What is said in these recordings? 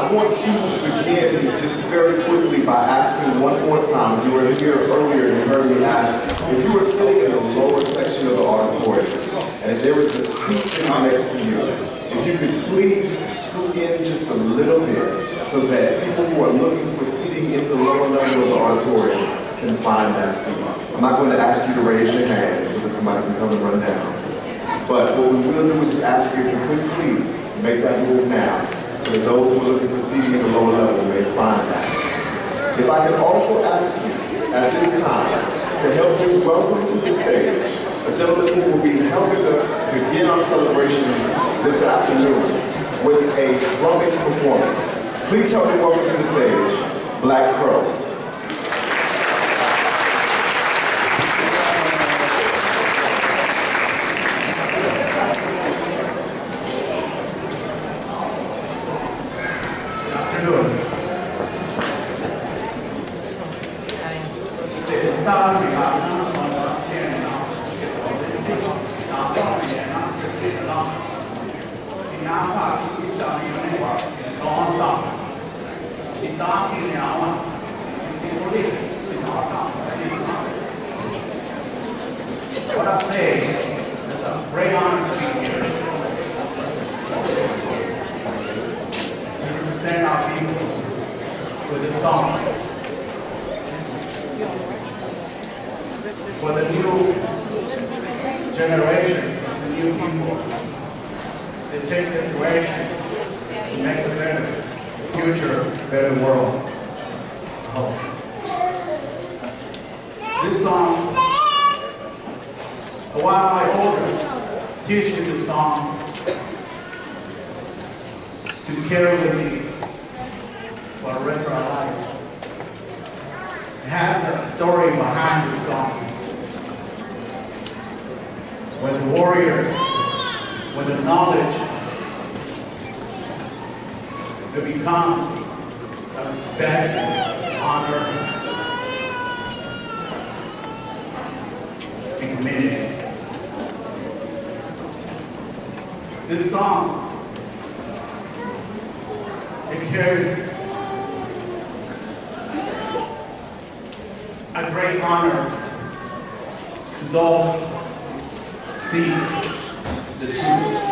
I want to begin just very quickly by asking one more time. If you were here earlier and you heard me ask, if you were sitting in the lower section of the auditorium and if there was a seat next to you, if you could please scoot in just a little bit so that people who are looking for seating in the lower level of the auditorium can find that seat. I'm not going to ask you to raise your hand so that somebody can come and run down. But what we will do is just ask you if you could please make that move now so that those who are looking for seating in the lower level may find that. If I can also ask you at this time to help me welcome to the stage a gentleman who will be helping us begin our celebration this afternoon with a drumming performance. Please help me welcome to the stage, Black Crow. What I say, it's a great honor to be here to represent our people with this song. For the new generations of the new people, they take the direction to make a better future, better world. This song, while my elders teach me this song to carry with me for the rest of our lives, it has a story behind this song. When the warriors, with the knowledge, it becomes a respect, honor, and community. This song, it carries a great honor to those who see the truth.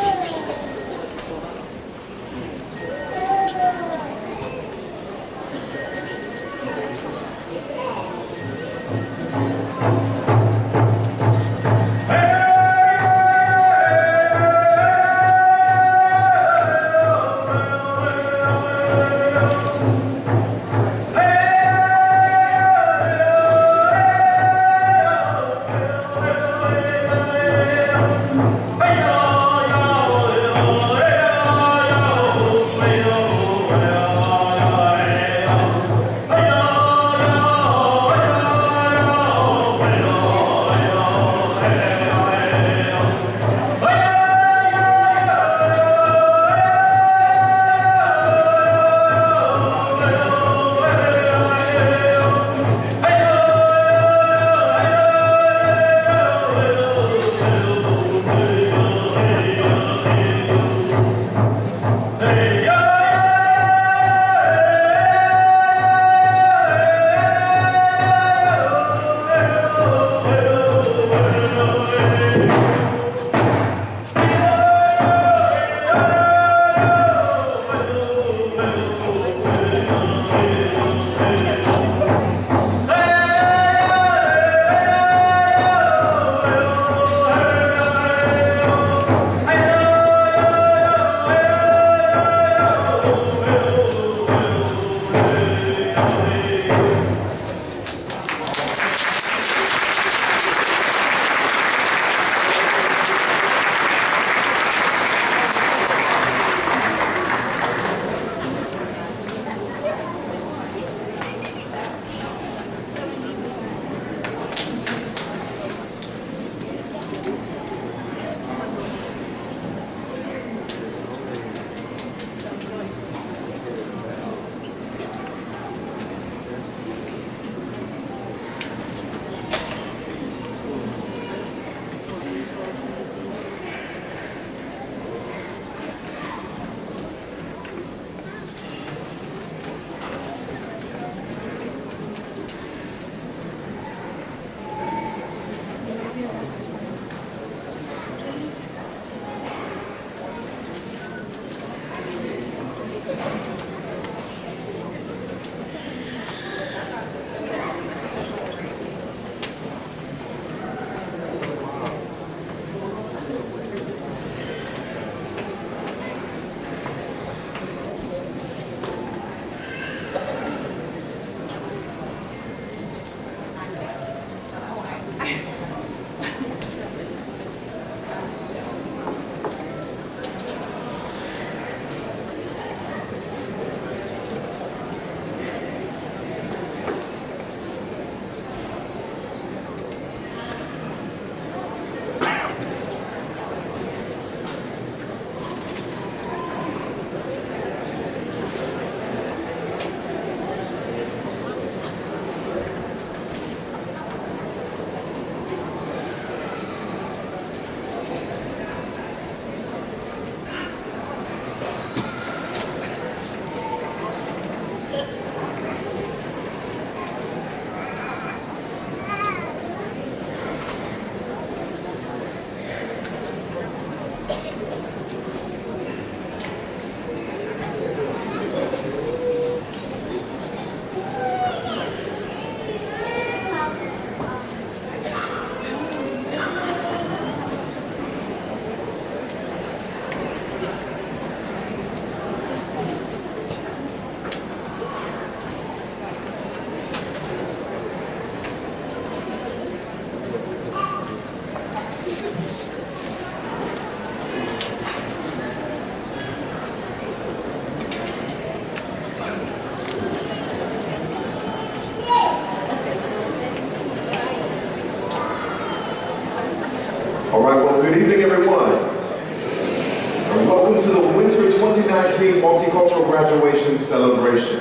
University Multicultural Graduation Celebration.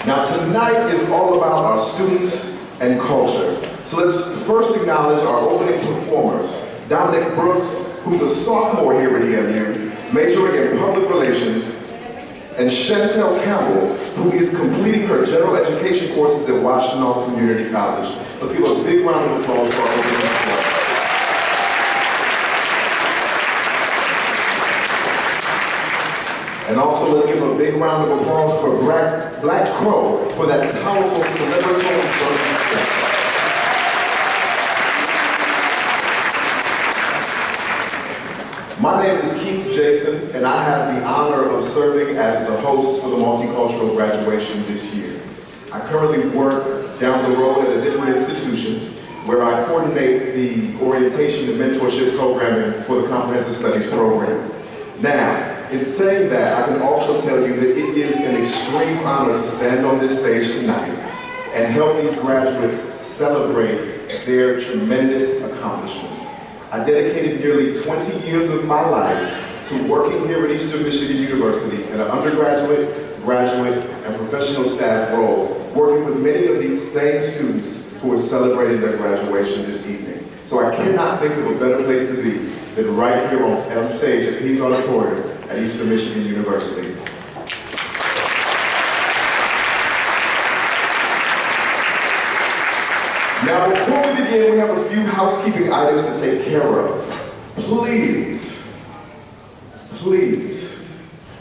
Now tonight is all about our students and culture. So let's first acknowledge our opening performers. Dominic Brooks, who's a sophomore here at EMU, majoring in public relations, and Chantel Campbell, who is completing her general education courses at Washtenaw Community College. Let's give a big round of applause for our opening performers. And also let's give a big round of applause for Black Crow for that powerful celebratory birthday. My name is Keith Jason, and I have the honor of serving as the host for the Multicultural Graduation this year. I currently work down the road at a different institution where I coordinate the orientation and mentorship programming for the Comprehensive Studies program. Now, in saying that, I can also tell you that it is an extreme honor to stand on this stage tonight and help these graduates celebrate their tremendous accomplishments. I dedicated nearly 20 years of my life to working here at Eastern Michigan University in an undergraduate, graduate, and professional staff role, working with many of these same students who are celebrating their graduation this evening. So I cannot think of a better place to be than right here on stage at Pease Auditorium at Eastern Michigan University. Now, before we begin, we have a few housekeeping items to take care of. Please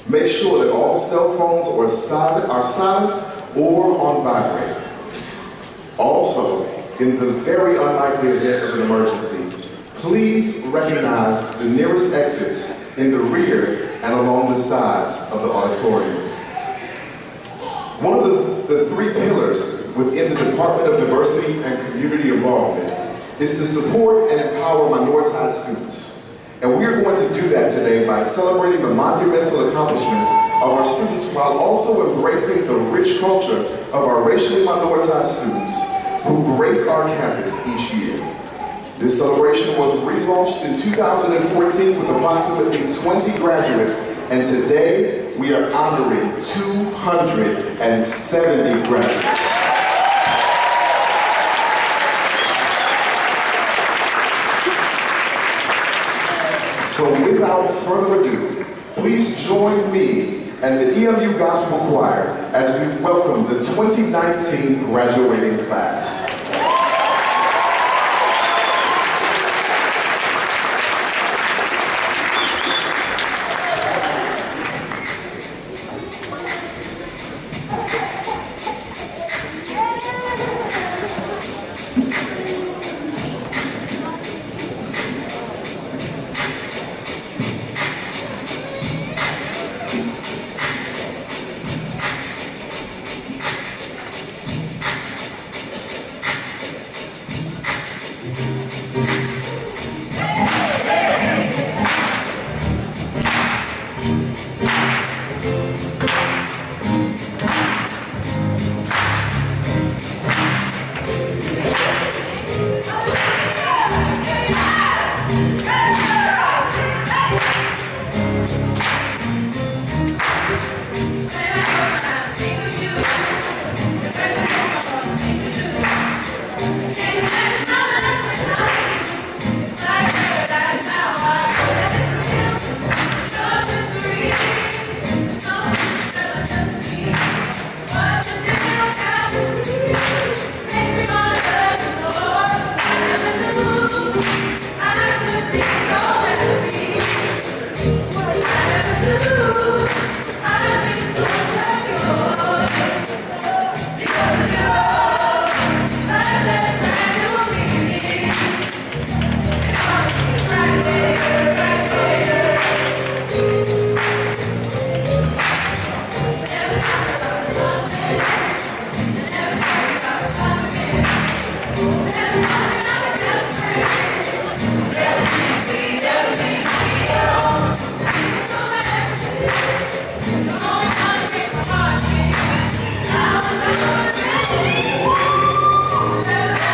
make sure that all cell phones are silenced or on vibrate. Also, in the very unlikely event of an emergency, please recognize the nearest exits in the rear and along the sides of the auditorium. One of the three pillars within the Department of Diversity and Community Involvement is to support and empower minoritized students. And we are going to do that today by celebrating the monumental accomplishments of our students while also embracing the rich culture of our racially minoritized students who grace our campus each year. This celebration was relaunched in 2014 with approximately 20 graduates, and today we are honoring 270 graduates. So without further ado, please join me and the EMU Gospel Choir as we welcome the 2019 graduating class. Come on,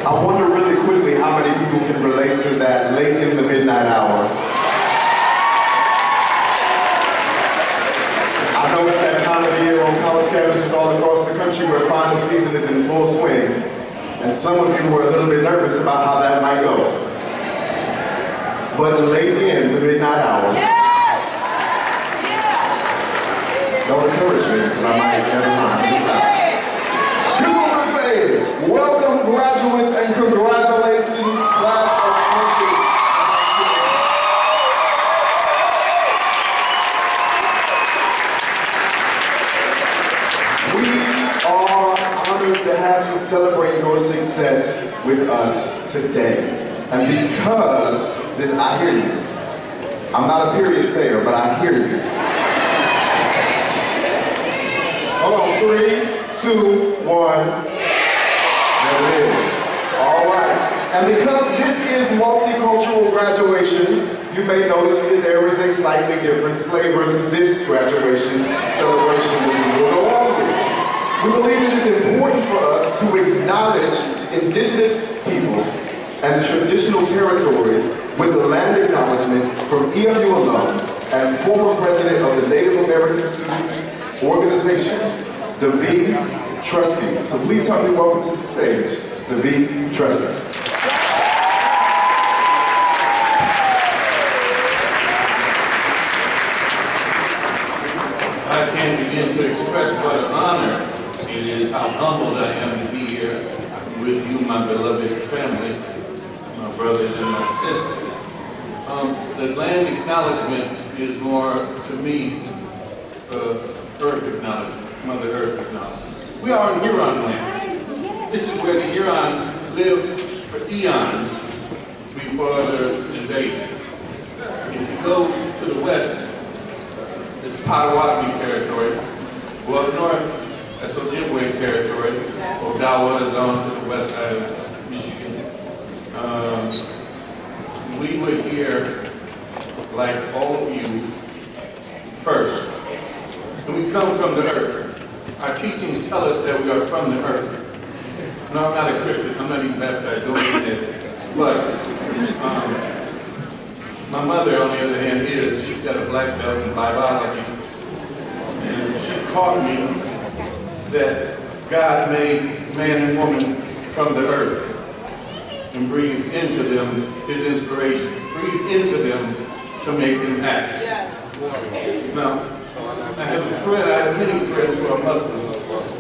I wonder really quickly how many people can relate to that late in the midnight hour. I know it's that time of the year on college campuses all across the country where final season is in full swing, and some of you were a little bit nervous about how that might go. But late in the midnight hour, don't encourage me because I might never mind. People will say, welcome graduates and congratulations, class of 20. We are honored to have you celebrate your success with us today. And because this, I hear you. I'm not a period sayer, but I hear you. Hold on, 3, 2, 1. There it is. All right. And because this is multicultural graduation, you may notice that there is a slightly different flavor to this graduation celebration that we will go on with. We believe it is important for us to acknowledge indigenous peoples and the traditional territories with the land acknowledgement from EMU alum and former president of the Native American Student Organization, the V. Trustee. So please help me welcome to the stage, the V. Trustee. I can't begin to express what an honor it is, how humbled I am to be here with you, my beloved family, my brothers and my sisters. The land acknowledgement is more, to me, earth acknowledgement, Mother Earth acknowledgement. We are on Huron land. This is where the Huron lived for eons before the invasion. If you go to the west, it's Potawatomi territory. Well, north, that's Ojibwe territory. Odawa is on to the west side of Michigan. We were here, like all of you, first. And we come from the earth. Our teachings tell us that we are from the earth. No, I'm not a Christian. I'm not even baptized. Don't do that. But my mother, on the other hand, is. She's got a black belt in biology. And she taught me that God made man and woman from the earth and breathed into them his inspiration. Breathed into them to make them act. Yes. Now, I have many friends who are Muslims,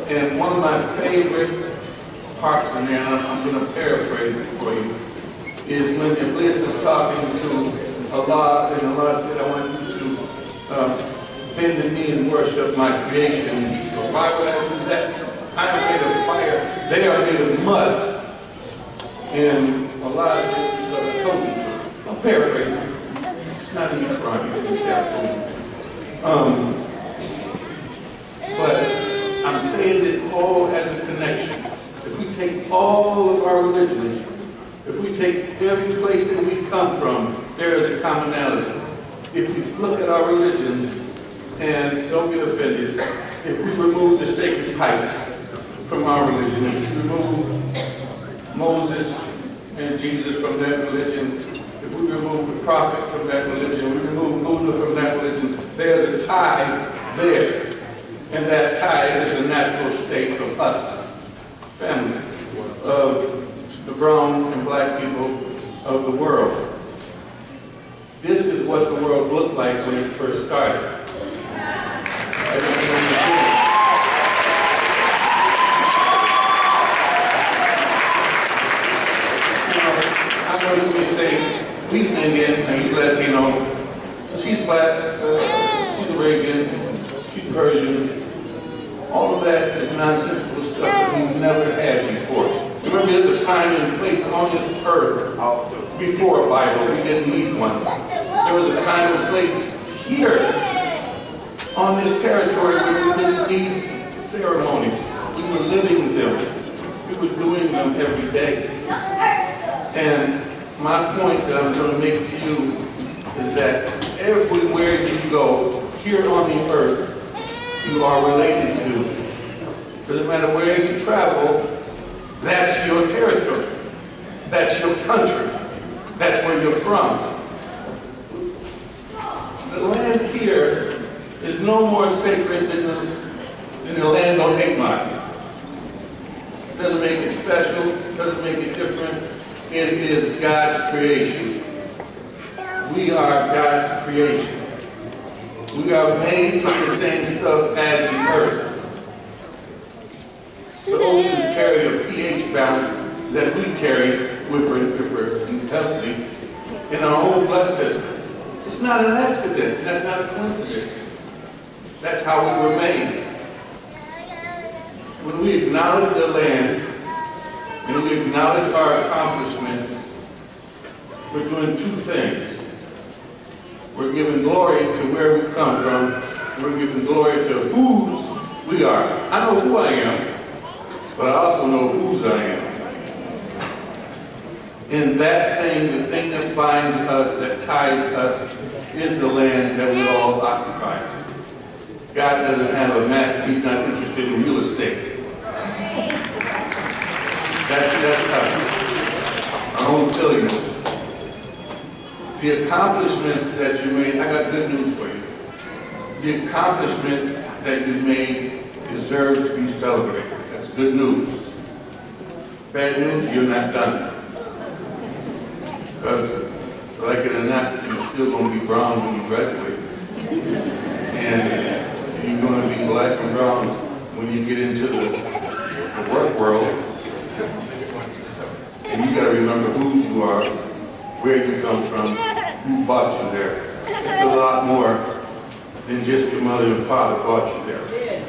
and one of my favorite parts in there, and I'm going to paraphrase it for you, is when Iblis is talking to Allah, and Allah said, I want you to bend the knee and worship my creation. He said, why would I do that? I am made of fire. They are made of mud. And Allah said, I told you to. I'm paraphrasing. It's not in the Quran. You can say I told you. But I'm saying this all as a connection. If we take all of our religions, if we take every place that we come from, there is a commonality. If we look at our religions, and don't get offended, if we remove the sacred pipes from our religion, if we remove Moses and Jesus from that religion, if we remove the prophet from that religion, we remove Buddha from that religion, there's a tie there. And that tie is a natural state of us, family, of the brown and black people of the world. This is what the world looked like when it first started. I'm going to say, he's Indian, he's Latino, she's black, she's Arabian, she's Persian. All of that is nonsensical stuff that we've never had before. Remember, there's a time and place on this earth before a Bible. We didn't need one. There was a time and place here on this territory where we didn't need ceremonies. We were living them. We were doing them every day. And my point that I'm going to make to you is that everywhere you go here on the earth, you are related to. Doesn't matter where you travel, that's your territory. That's your country. That's where you're from. The land here is no more sacred than the land on 8 Mile. Doesn't make it special, doesn't make it different. It is God's creation. We are God's creation. We are made from the same stuff as the earth. The oceans carry a pH balance that we carry if we're healthy in our own blood system. It's not an accident. That's not a coincidence. That's how we were made. When we acknowledge the land and we acknowledge our accomplishments, we're doing two things. We're giving glory to where we come from. We're giving glory to whose we are. I know who I am, but I also know whose I am. And that thing, the thing that binds us, that ties us, is the land that we all occupy. God doesn't have a map. He's not interested in real estate. That's us. Our own silliness. The accomplishments that you made, I got good news for you. The accomplishment that you made deserves to be celebrated. That's good news. Bad news, you're not done. Because, like it or not, you're still going to be brown when you graduate. And you're going to be black and brown when you get into the work world. And you got to remember whose you are, where you come from, who brought you there. It's a lot more than just your mother and father brought you there.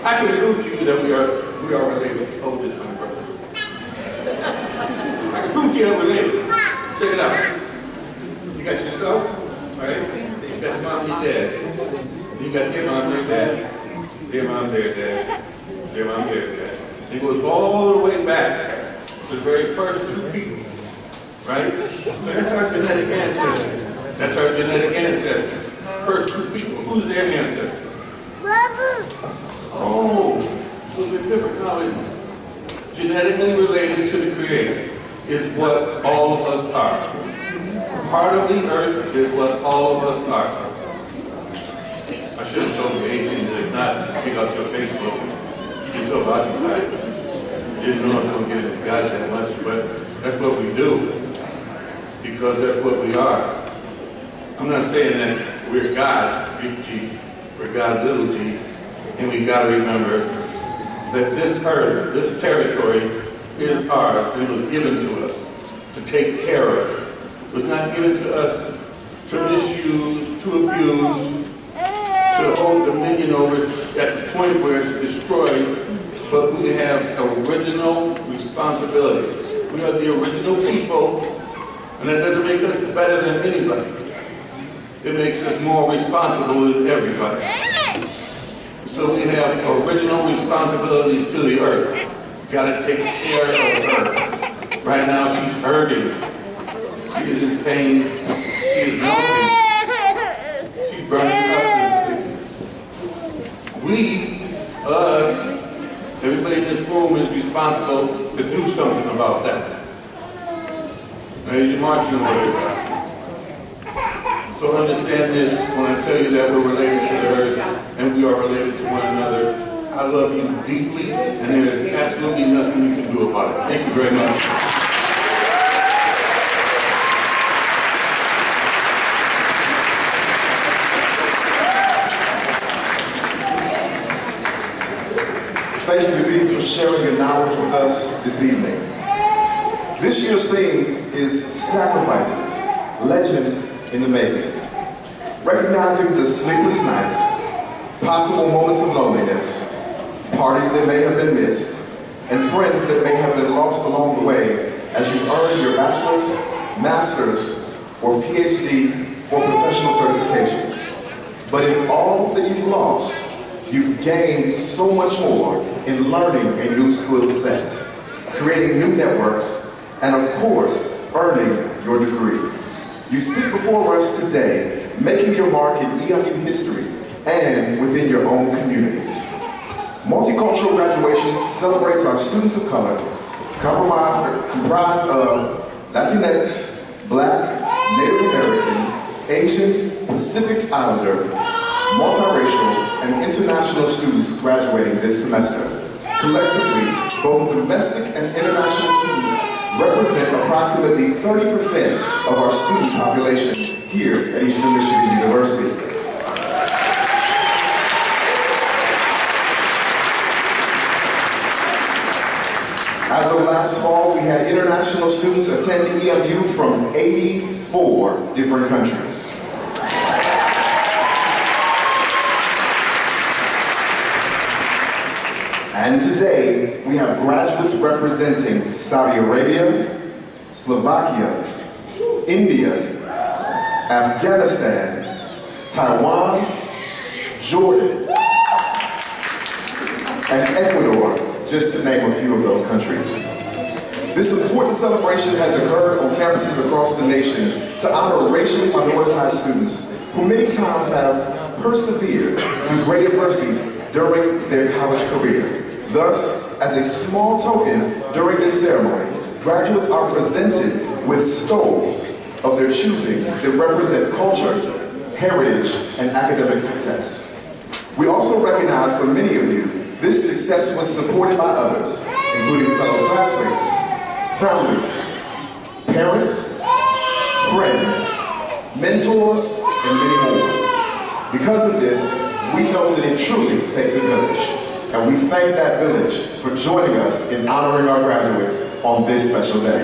I can prove to you that we are related. Hold this one, brother. I can prove to you that we're related. Check it out. You got yourself, right? You got your mom and your dad. You got your mom and your dad. Their mom, their dad. Their mom, their dad. It goes all the way back to the very first two people. Right? So that's our genetic ancestry. That's our genetic ancestry. First two people. Who's their ancestor? Oh, a little bit different now. Genetically related to the Creator is what all of us are. Part of the earth is what all of us are. I should have told you anything to agnostics. Check out your Facebook. You can so occupied. Didn't know I was going to get into God that much, but that's what we do. Because that's what we are. I'm not saying that we're God, big G, we're God, little g, and we got to remember that this earth, this territory is ours. It was given to us to take care of. It was not given to us to misuse, to abuse, to hold dominion over it at the point where it's destroyed, but we have original responsibilities. We are the original people, and that doesn't make us better than anybody. It makes us more responsible than everybody. So we have original responsibilities to the earth. Gotta take care of her. Right now she's hurting. She is in pain. She is melting. She's burning up in spaces. We, us, everybody in this room is responsible to do something about that. Raise your marching orders. So understand this when I tell you that we're related to the earth and we are related to one another. I love you deeply, and there is absolutely nothing you can do about it. Thank you very much. Thank you, David, for sharing your knowledge with us this evening. This year's theme is Sacrifices, Legends in the Making. Recognizing the sleepless nights, possible moments of loneliness, parties that may have been missed, and friends that may have been lost along the way as you earn your bachelor's, master's, or PhD or professional certifications. But in all that you've lost, you've gained so much more in learning a new skill set, creating new networks, and of course, earning your degree. You sit before us today, making your mark in EMU history and within your own communities. Multicultural graduation celebrates our students of color, comprised of Latinx, Black, Native American, Asian, Pacific Islander, multiracial, and international students graduating this semester. Collectively, both domestic and international students represent approximately 30% of our student population here at Eastern Michigan University. As of last fall, we had international students attend EMU from 84 different countries. And today, we have graduates representing Saudi Arabia, Slovakia, India, Afghanistan, Taiwan, Jordan, and Ecuador, just to name a few of those countries. This important celebration has occurred on campuses across the nation to honor racially minoritized students who many times have persevered through great adversity during their college career. Thus, as a small token during this ceremony, graduates are presented with stoles of their choosing that represent culture, heritage, and academic success. We also recognize for many of you, this success was supported by others, including fellow classmates, families, parents, friends, mentors, and many more. Because of this, we know that it truly takes a village. And we thank that village for joining us in honoring our graduates on this special day.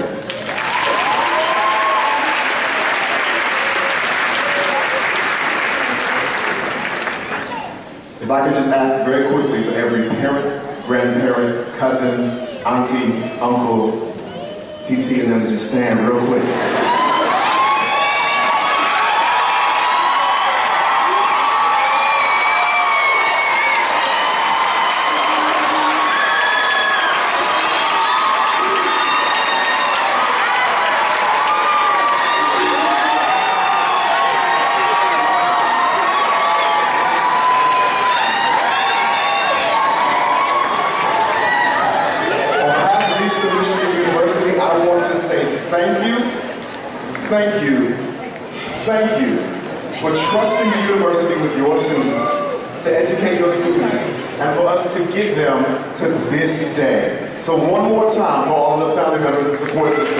If I could just ask very quickly for every parent, grandparent, cousin, auntie, uncle, TT, and them to just stand real quick. Thank you for trusting the university with your students, to educate your students, and for us to get them to this day. So one more time for all the family members and support systems.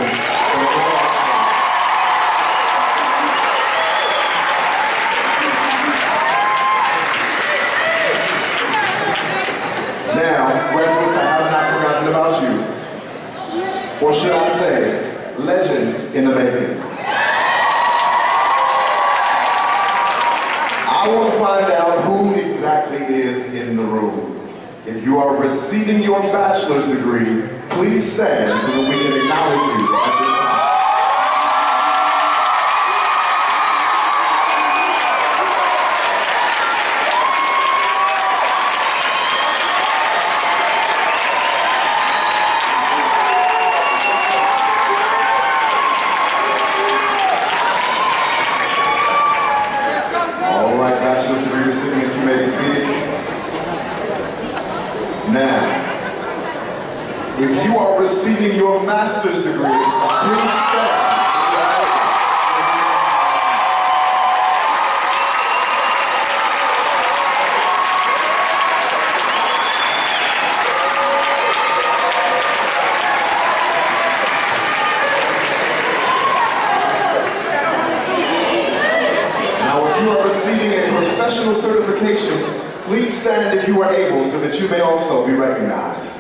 Now, graduates, I have not forgotten about you. Or should I say, legends in the making. I want to find out who in the room. If you are receiving your bachelor's degree, please stand so that we can acknowledge you at this time. All right, bachelor's degree recipients, you may be seated. Now, if you are receiving your master's degree, please stand. Now, if you are receiving a professional certification, please stand if you are able so that you may also be recognized.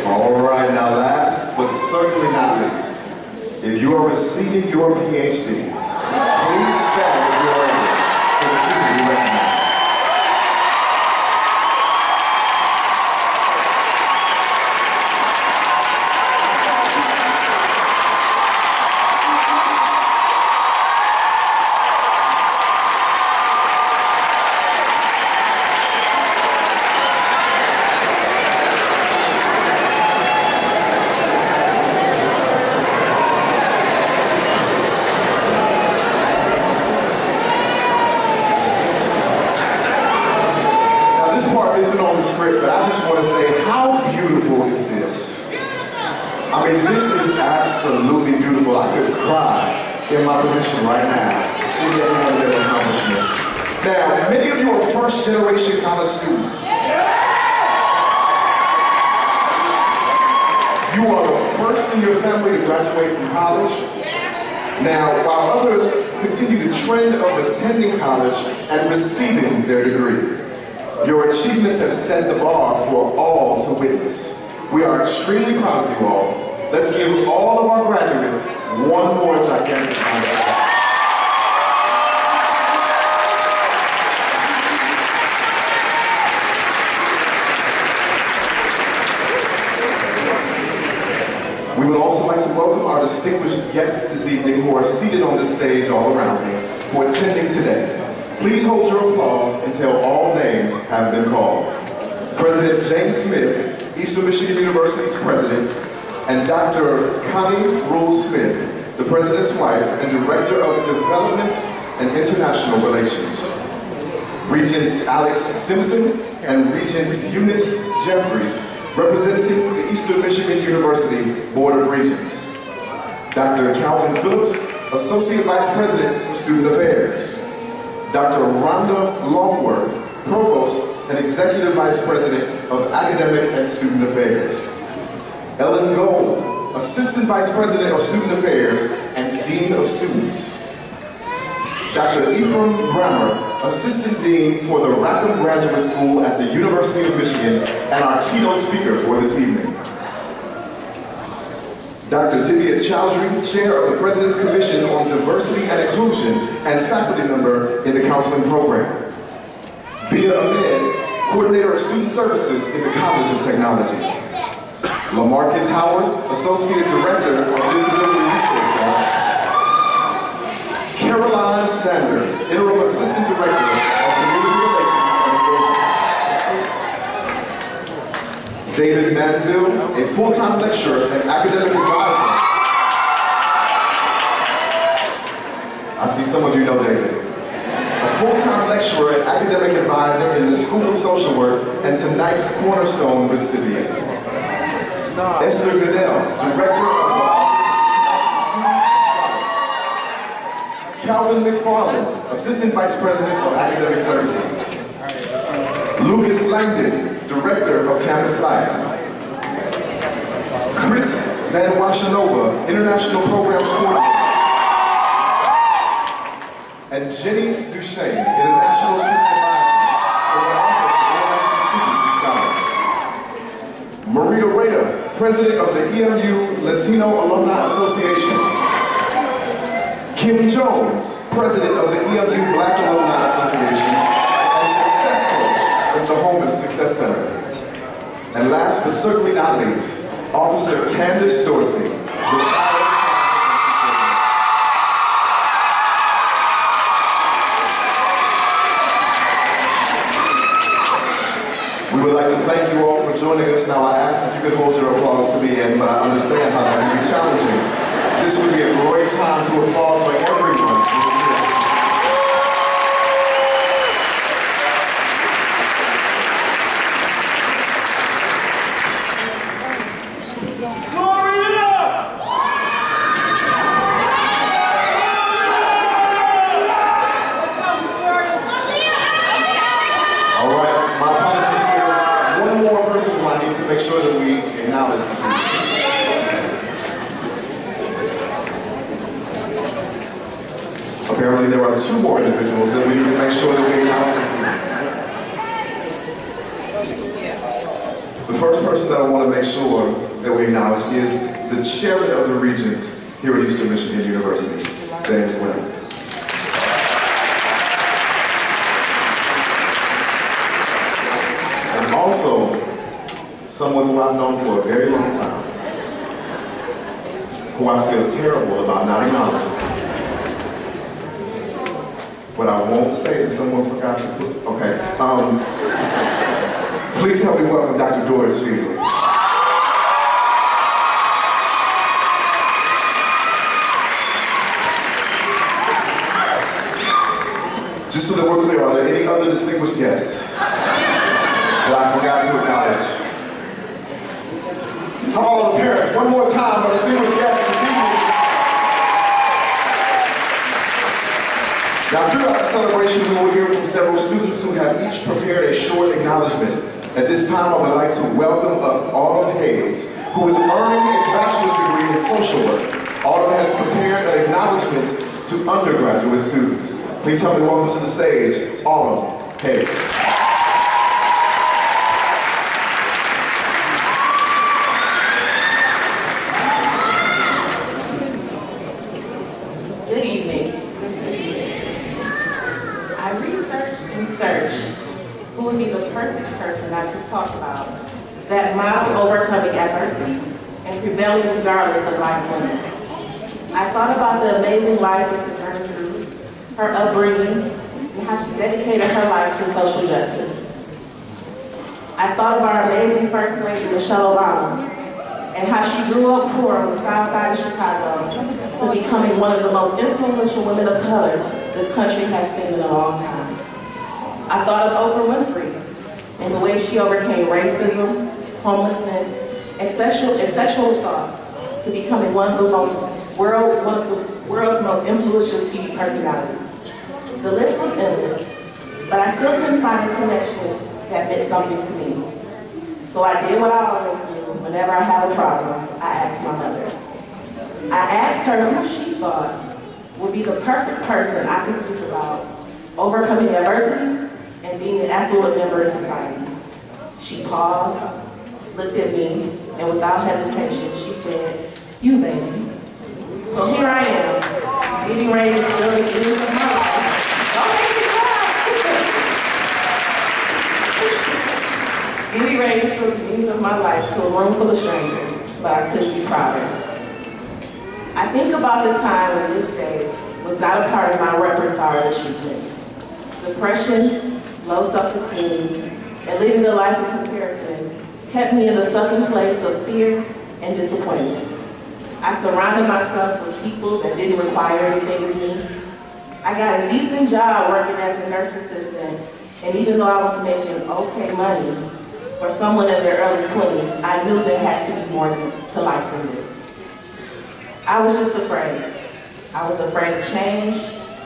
All right, now last but certainly not least, if you are receiving your PhD, please stand if you are able so that you can be recognized. Isn't on the script, but I just want to say, how beautiful is this? I mean, this is absolutely beautiful. I could cry in my position right now, seeing every one of their accomplishments. Now, many of you are first-generation college students. You are the first in your family to graduate from college. Now, while others continue the trend of attending college and receiving their degree, your achievements have set the bar for all to witness. We are extremely proud of you all. Let's give all of our graduates one more gigantic round of applause. We would also like to welcome our distinguished guests this evening who are seated on this stage all around me for attending today. Please hold your applause until all names have been called. President James Smith, Eastern Michigan University's president, and Dr. Connie Rule Smith, the president's wife and director of development and international relations. Regent Alex Simpson and Regent Eunice Jeffries, representing the Eastern Michigan University Board of Regents. Dr. Calvin Phillips, Associate Vice President for Student Affairs. Dr. Rhonda Longworth, Provost and Executive Vice President of Academic and Student Affairs. Ellen Gold, Assistant Vice President of Student Affairs and Dean of Students. Dr. Ephraim Brammer, Assistant Dean for the Rackham Graduate School at the University of Michigan and our keynote speaker for this evening. Dr. Divya Chowdhury, Chair of the President's Commission on Diversity and Inclusion and faculty member in the counseling program. Bia Ahmed, Coordinator of Student Services in the College of Technology. LaMarcus Howard, Associate Director of Disability Resource Center. Caroline Sanders, Interim Assistant Director of Community Relations and Engagement. David Manville, a full-time lecturer and academic advisor. I see some of you know David. A full-time lecturer and academic advisor in the School of Social Work and tonight's Cornerstone recipient. Esther Goodell, Director of the Office of International Students and Scholars. Calvin McFarland, Assistant Vice President of Academic Services. Lucas Langdon, Director of Campus Life. Chris Van Washenova, International Programs Coordinator. And Jenny Duchesne, International Student Advisor for the Office of International Students and Scholars. Maria Reyna, President of the EMU Latino Alumni Association. Kim Jones, President of the EMU Black Alumni Association and Success Coach in the Home and Success Center. And last but certainly not least, Officer Candace Dorsey, retired. We would like to thank you all for joining us. Now I ask if you could hold your applause to the end, but I understand how that can be challenging. This would be a great time to applaud for everyone. To make sure that we acknowledge the team. Apparently there are two more individuals that we need to make sure that we acknowledge the team. The first person that I want to make sure that we acknowledge is the chairman of the Regents here at Eastern Michigan University, James Webb. And also, someone who I've known for a very long time, who I feel terrible about not acknowledging. But I won't say that someone forgot to put, okay. Please help me welcome Dr. Doris Fields. Just so that we're clear, are there any other distinguished guests that I forgot to acknowledge? How about all the parents? One more time, our distinguished guests this evening. Now, throughout the celebration, we will hear from several students who have each prepared a short acknowledgement. At this time, I would like to welcome up Autumn Hayes, who is earning a bachelor's degree in social work. Autumn has prepared an acknowledgement to undergraduate students. Please help me welcome to the stage, Autumn Hayes. Who would be the perfect person I could talk about that model overcoming adversity and prevailing regardless of life's limits. I thought about the amazing life of Sojourner Truth, her upbringing, and how she dedicated her life to social justice. I thought of our amazing First Lady, Michelle Obama, and how she grew up poor on the south side of Chicago to becoming one of the most influential women of color this country has seen in a long time. I thought of Oprah Winfrey and the way she overcame racism, homelessness, and sexual assault to becoming one of the world's most influential TV personalities. The list was endless, but I still couldn't find a connection that meant something to me. So I did what I always do. Whenever I have a problem, I asked my mother. I asked her who she thought would be the perfect person I could speak about overcoming adversity and being an affluent member of society. She paused, looked at me, and without hesitation, she said, "You, baby." So here I am, getting ready to spill the news of my life. Don't make me cry. Getting ready to spill the news of my life to a room full of strangers, but I couldn't be prouder. I think about the time when this day was not a part of my repertoire of achievements. Depression, low self-esteem, and living a life of comparison kept me in the sucking place of fear and disappointment. I surrounded myself with people that didn't require anything of me. I got a decent job working as a nurse assistant, and even though I was making okay money for someone in their early 20s, I knew there had to be more to life than this. I was just afraid. I was afraid of change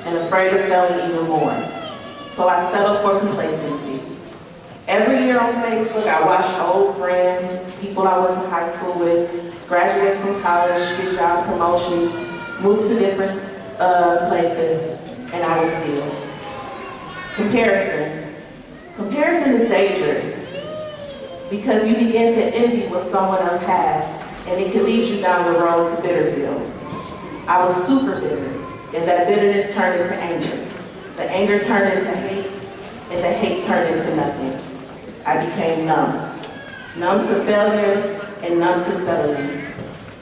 and afraid of failing even more. So I settled for complacency. Every year on Facebook, I watched old friends, people I went to high school with, graduate from college, get job promotions, move to different places, and I was still. Comparison. Comparison is dangerous. because you begin to envy what someone else has, and it can lead you down the road to Bitterfield. I was super bitter, and that bitterness turned into anger. The anger turned into hate, and the hate turned into nothing. I became numb. Numb to failure and numb to settling.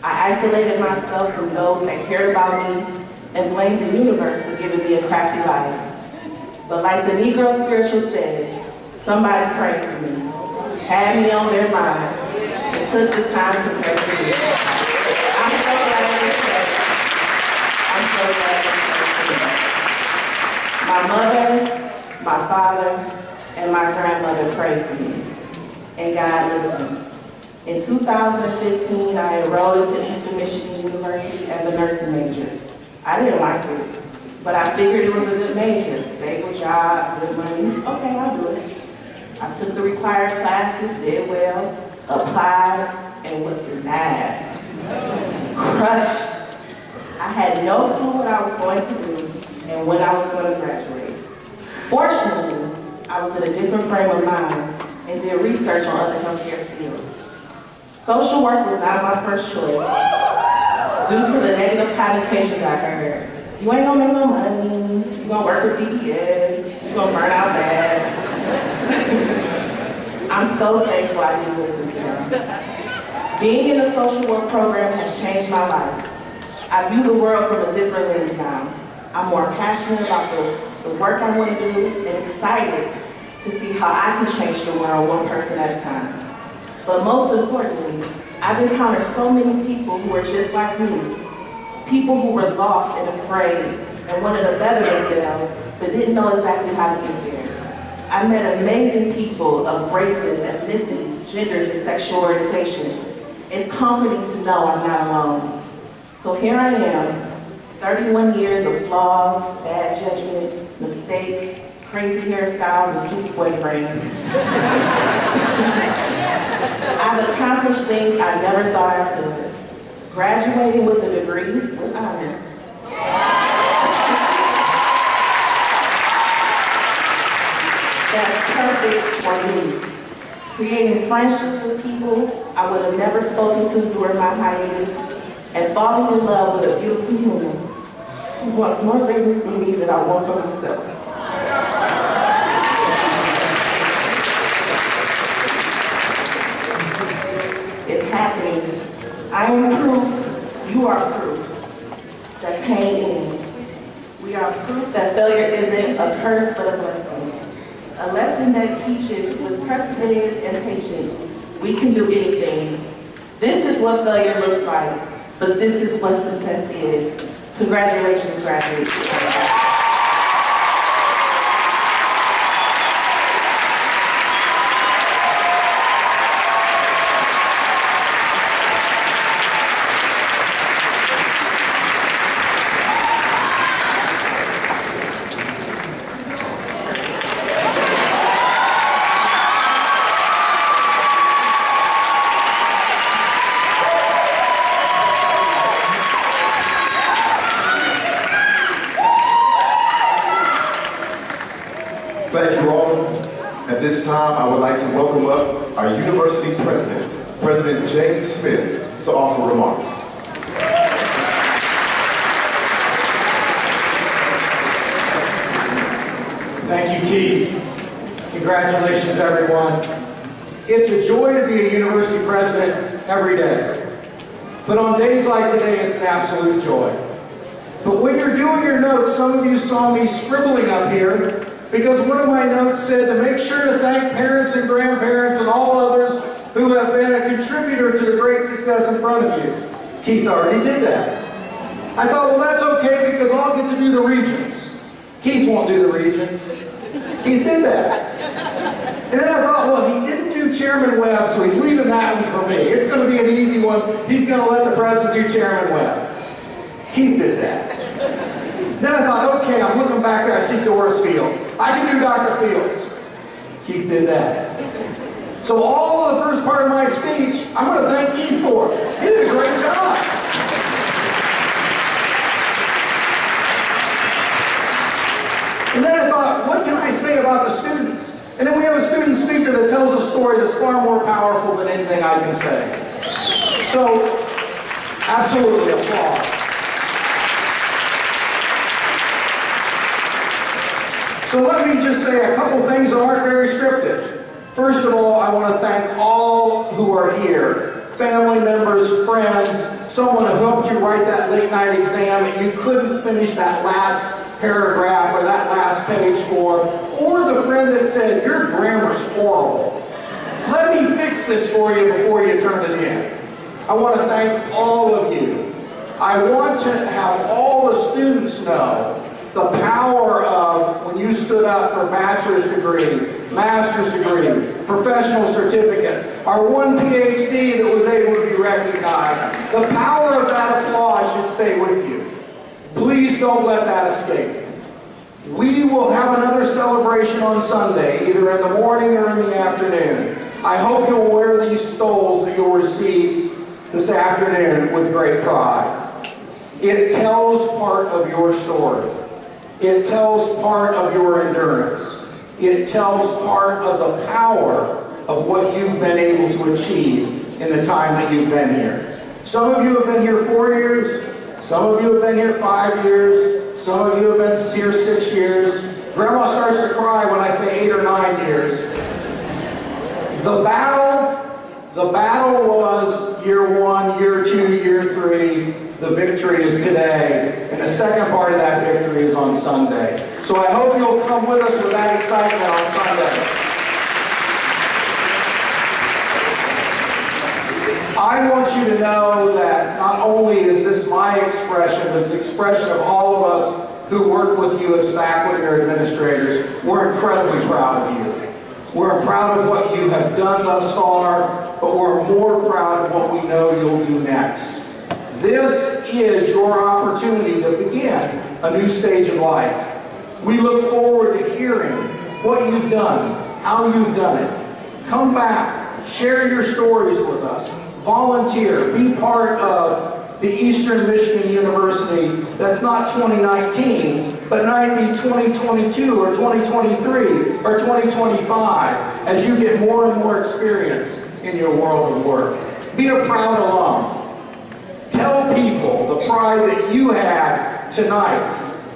I isolated myself from those that cared about me and blamed the universe for giving me a crappy life. But like the Negro spiritual says, somebody prayed for me, had me on their mind, and took the time to pray for me. I'm so glad they prayed. I'm so glad they prayed for me. My mother, my father, and my grandmother prayed for me, and God listened. In 2015, I enrolled into Eastern Michigan University as a nursing major. I didn't like it, but I figured it was a good major. Stable job, good money. Okay, I'll do it. I took the required classes, did well, applied, and was denied. Crushed. I had no clue what I was going to do and when I was going to graduate. Fortunately, I was in a different frame of mind and did research on other healthcare fields. Social work was not my first choice due to the negative connotations I heard. You ain't gonna make no money, you gonna work at CPS, you gonna burn out fast. I'm so thankful I didn't listen to them. Being in the social work program has changed my life. I view the world from a different lens now. I'm more passionate about the work I want to do and excited to see how I can change the world one person at a time. But most importantly, I've encountered so many people who are just like me. People who were lost and afraid and wanted to better themselves, but didn't know exactly how to get there. I met amazing people of races, ethnicities, genders, and sexual orientation. It's comforting to know I'm not alone. So here I am, 31 years of flaws, bad judgment, mistakes, crazy hairstyles, and stupid boyfriends. I've accomplished things I never thought I could. Graduating with a degree with honors. That's perfect for me. Creating friendships with people I would have never spoken to during my hiatus, and falling in love with a beautiful human who wants more greatness for me than I want for myself. It's happening. I am proof, you are proof, that pain ends. We are proof that failure isn't a curse but a blessing. A lesson that teaches with perseverance and patience, we can do anything. This is what failure looks like, but this is what success is. Congratulations, graduates. Thank you all. At this time, I would like to welcome up our university president, President James Smith, to offer remarks. Thank you, Keith. Congratulations, everyone. It's a joy to be a university president every day. But on days like today, it's an absolute joy. But when you're doing your notes, some of you saw me scribbling up here because one of my notes said to make sure to thank parents and grandparents and all others who have been a contributor to the great success in front of you. Keith already did that. I thought, well, that's okay because I'll get to do the regions. Keith won't do the regions. Keith did that. And then I thought, well, he didn't do Chairman Webb, so he's leaving that one for me. It's going to be an easy one. He's going to let the president do Chairman Webb. Keith did that. Then I thought, okay, I'm looking back there, I see Doris Fields. I can do Dr. Fields. Keith did that. So all of the first part of my speech, I'm going to thank Keith for. He did a great job. And then I thought, what can I say about the students? And then we have a student speaker that tells a story that's far more powerful. anything I can say. So, absolutely applaud. So let me just say a couple things that aren't very scripted. First of all, I want to thank all who are here, family members, friends, someone who helped you write that late night exam and you couldn't finish that last paragraph or that last page for, or the friend that said, your grammar's horrible. Let me fix this for you before you turn it in. I want to thank all of you. I want to have all the students know the power of when you stood up for bachelor's degree, master's degree, professional certificates, our one PhD that was able to be recognized. The power of that applause should stay with you. Please don't let that escape. We will have another celebration on Sunday, either in the morning or in the afternoon. I hope you'll wear these stoles that you'll receive this afternoon with great pride. It tells part of your story. It tells part of your endurance. It tells part of the power of what you've been able to achieve in the time that you've been here. Some of you have been here 4 years. Some of you have been here 5 years. Some of you have been here 6 years. Grandma starts to cry when I say 8 or 9 years. The battle was year 1, year 2, year 3. The victory is today, and the second part of that victory is on Sunday. So I hope you'll come with us with that excitement on Sunday. I want you to know that not only is this my expression, but it's the expression of all of us who work with you as faculty or administrators. We're incredibly proud of you. We're proud of what you have done thus far, but we're more proud of what we know you'll do next. This is your opportunity to begin a new stage of life. We look forward to hearing what you've done, how you've done it. Come back, share your stories with us, volunteer, be part of the Eastern Michigan University that's not 2019, but might be 2022 or 2023 or 2025 as you get more and more experience in your world of work. Be a proud alum. Tell people the pride that you had tonight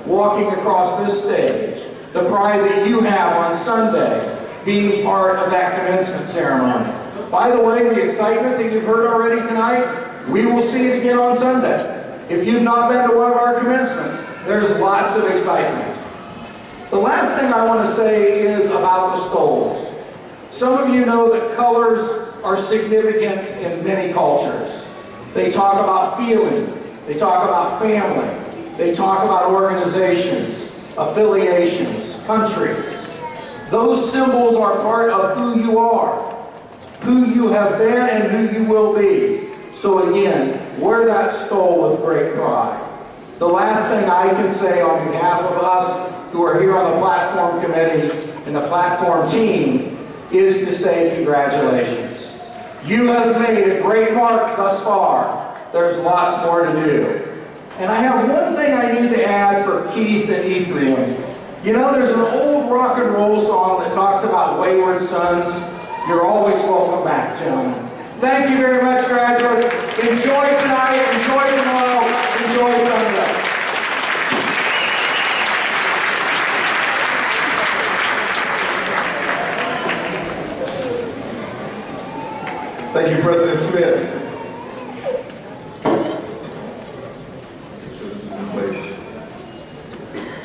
walking across this stage, the pride that you have on Sunday being part of that commencement ceremony. By the way, the excitement that you've heard already tonight, we will see it again on Sunday. If you've not been to one of our commencements, there's lots of excitement. The last thing I want to say is about the stoles. Some of you know that colors are significant in many cultures. They talk about feeling, they talk about family, they talk about organizations, affiliations, countries. Those symbols are part of who you are, who you have been and who you will be. So again, wear that stole with great pride. The last thing I can say on behalf of us who are here on the platform committee and the platform team is to say congratulations. You have made a great mark thus far. There's lots more to do. And I have one thing I need to add for Keith and Ephraim. You know, there's an old rock and roll song that talks about wayward sons. You're always welcome back, gentlemen. Thank you very much, graduates. Enjoy tonight, enjoy tomorrow, enjoy Sunday. Thank you, President Smith. Make sure this is in place.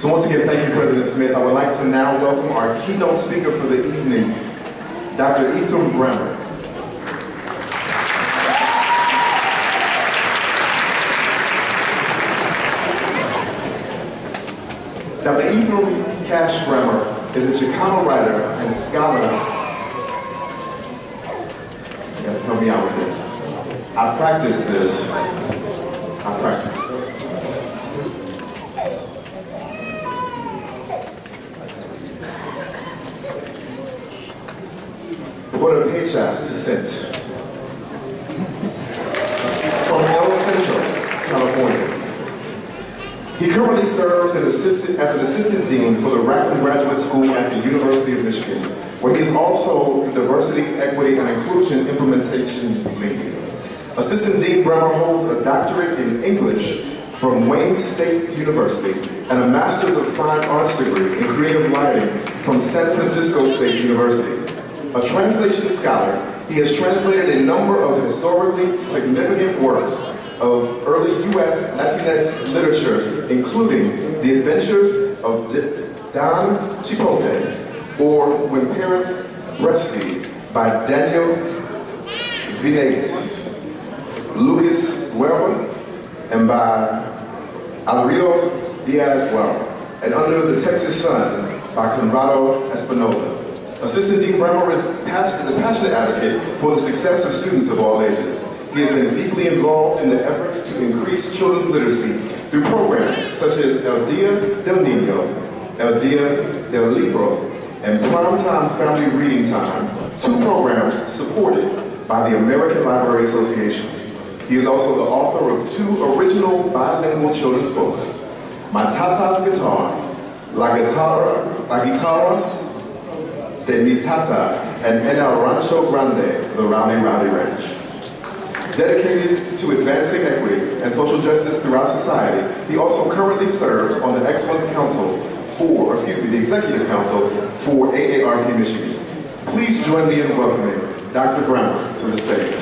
So once again, thank you, President Smith. I would like to now welcome our keynote speaker for the evening, Dr. Ephraim Bremer. Dr. Ephraim Cash Bremer is a Chicano writer and scholar. Help me out with this. I practice this. I practice. Puerto descent. From El Centro, California. He currently serves as an assistant dean for the Rackman Graduate School at the University of Michigan, where he is also the Diversity, Equity, and Inclusion Implementation Lead. Assistant Dean Bremer holds a doctorate in English from Wayne State University and a Master's of Fine Arts degree in creative writing from San Francisco State University. A translation scholar, he has translated a number of historically significant works of early U.S. Latinx literature, including The Adventures of Don Chipotle, or When Parents Breastfeed by Daniel Venegas, Lucas Huerva, and by Alrio Diaz Guerra, and Under the Texas Sun by Conrado Espinosa. Assistant Dean Bremer is a passionate advocate for the success of students of all ages. He has been deeply involved in the efforts to increase children's literacy through programs such as El Dia del Niño, El Dia del Libro, and Primetime Family Reading Time, two programs supported by the American Library Association. He is also the author of two original bilingual children's books, My Tata's Guitar, La Guitarra de Mi Tata, and En El Rancho Grande, The Rowdy Rowdy Ranch. Dedicated to advancing equity and social justice throughout society, he also currently serves on the Excellence Council the Executive Council for AARP Michigan. Please join me in welcoming Dr. Bremer to the stage.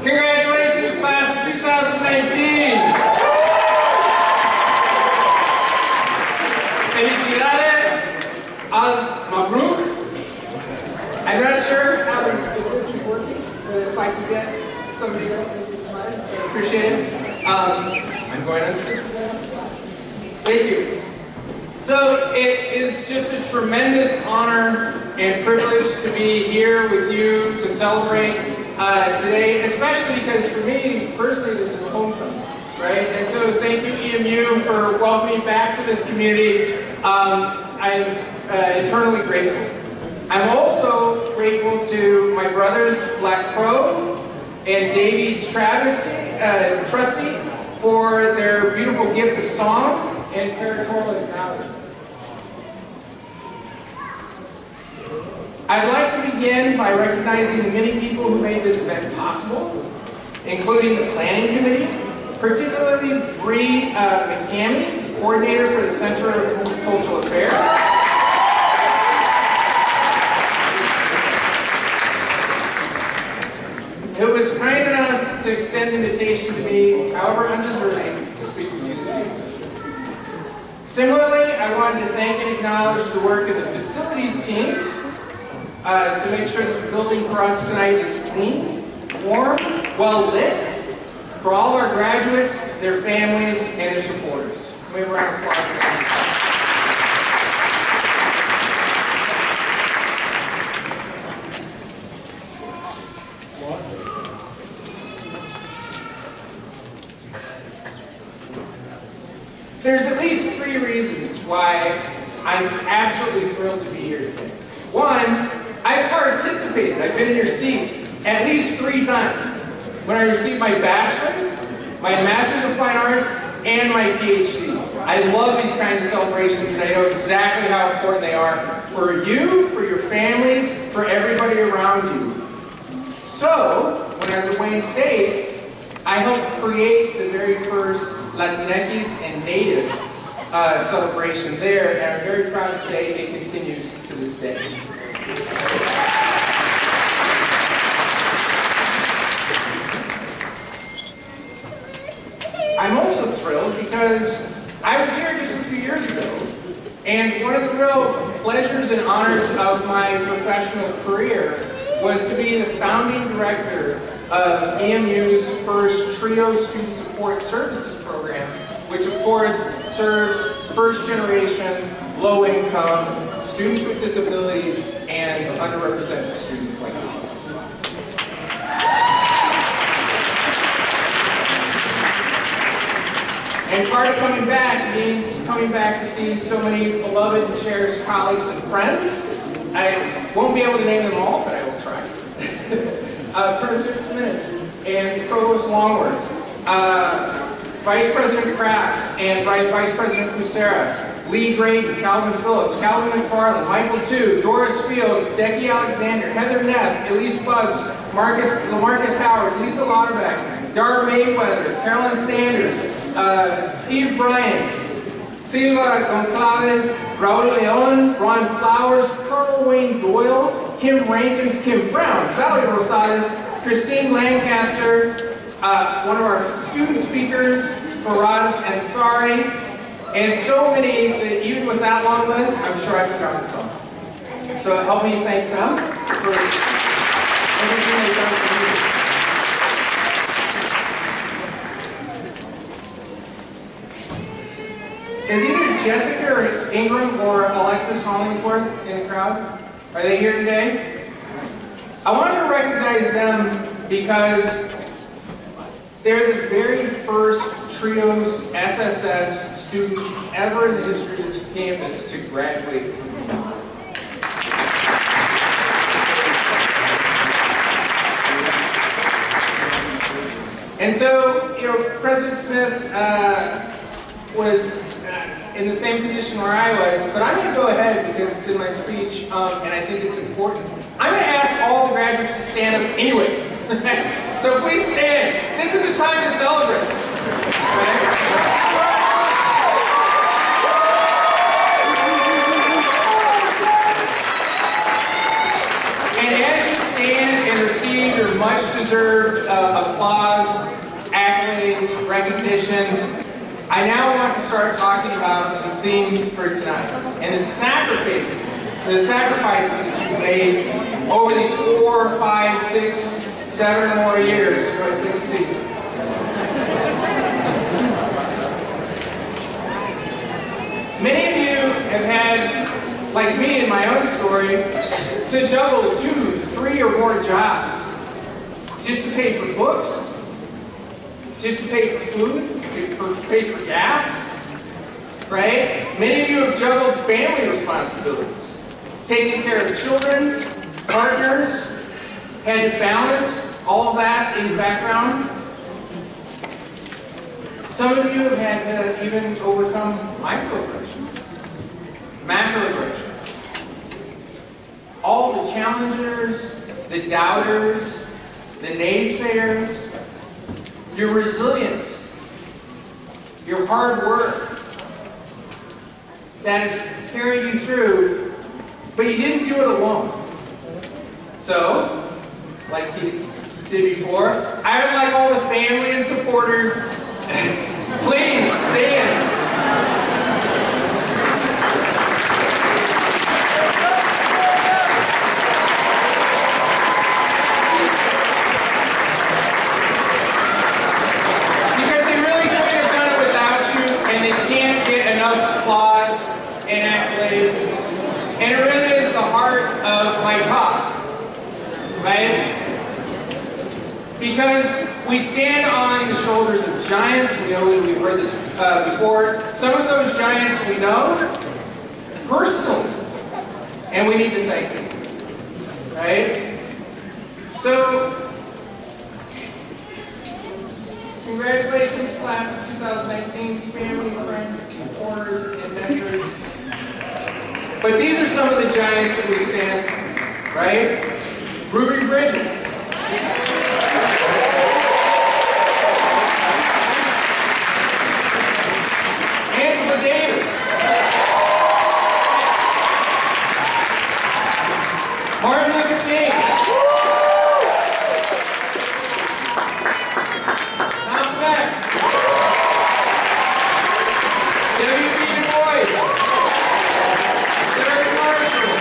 Congratulations, class of 2019. Felicidades al Mabruk. I'm not sure how if this is working, if I can get somebody else to this slide. I appreciate it. I'm going on screen. Thank you. So it is just a tremendous honor and privilege to be here with you to celebrate today, especially because for me, personally, this is homecoming, right? And so thank you, EMU, for welcoming me back to this community. I'm eternally grateful. I'm also grateful to my brothers, Black Crow and Davey Trusty, for their beautiful gift of song and territorial acknowledgement. I'd like to begin by recognizing the many people who made this event possible, including the planning committee, particularly Bree McCamey, coordinator for the Center of Multicultural Affairs. Who was kind enough to extend an invitation to me, however undeserving, to speak with you this evening. Similarly, I wanted to thank and acknowledge the work of the facilities teams to make sure that the building for us tonight is clean, warm, well lit, for all of our graduates, their families, and their supporters. Can we have a round of applause for them? There's at least 3 reasons why I'm absolutely thrilled to be here today. One, I've participated, I've been in your seat at least 3 times. When I received my bachelor's, my master's of fine arts, and my PhD. I love these kinds of celebrations, and I know exactly how important they are for you, for your families, for everybody around you. So, when I was at Wayne State, I helped create the very first Latinx and Native celebration there, and I'm very proud to say it continues to this day. I'm also thrilled because I was here just a few years ago, and one of the real pleasures and honors of my professional career was to be the founding director of EMU's first TRIO Student Support Services program, which of course serves first-generation, low-income, students with disabilities, and underrepresented students like us. And part of coming back means coming back to see so many beloved and cherished colleagues and friends. I won't be able to name them all, but I will try. President Smith and Provost Longworth, Vice President Kraft and Vice President Kucera, Lee Graydon, Calvin Phillips, Calvin McFarland, Michael Tu, Doris Fields, Decky Alexander, Heather Neff, Elise Bugs, Lamarcus Howard, Lisa Lauterbeck, Dara Mayweather, Carolyn Sanders, Steve Bryant, Silva Goncalves, Raul Leon, Ron Flowers, Colonel Wayne Doyle, Kim Rankins, Kim Brown, Sally Rosales, Christine Lancaster, one of our student speakers, Faraz Ansari, and so many that even with that long list, I'm sure I forgot some. So help me thank them for everything they've done for me. Is either Jessica or Ingram or Alexis Hollingsworth in the crowd? Are they here today? I wanted to recognize them because they're the very first Trios SSS students ever in the history of this campus to graduate from here. And so, you know, President Smith was in the same position where I was, but I'm going to go ahead because it's in my speech, and I think it's important. I'm going to ask all the graduates to stand up anyway. So please stand. This is a time to celebrate. Right? And as you stand and receive your much-deserved applause, accolades, recognitions, I now want to start talking about the theme for tonight and the sacrifices that you've made over these 4, 5, 6, 7 or more years. Go ahead, take a seat. Many of you have had, like me in my own story, to juggle 2, 3 or more jobs just to pay for books, just to pay for food, to pay for gas, right? Many of you have juggled family responsibilities, taking care of children, partners, had to balance all of that in the background. Some of you have had to even overcome microaggressions, macroaggressions. All the challengers, the doubters, the naysayers, your resilience, your hard work that has carried you through, but you didn't do it alone. So, like he did before, I would like all the family and supporters, please stand. Because they really couldn't have done it without you, and they can't get enough applause and accolades. And it really is the heart of my talk. Right? Because we stand on the shoulders of giants. We know that we've heard this before. Some of those giants we know personally, and we need to thank them. Right? So, congratulations, class of 2019, family, friends, supporters, and mentors. But these are some of the giants that we stand, right? Ruby Bridges. Angela Davis. Martin Luther King. Tom Beck. W.B. Du Bois. Larry Marshall.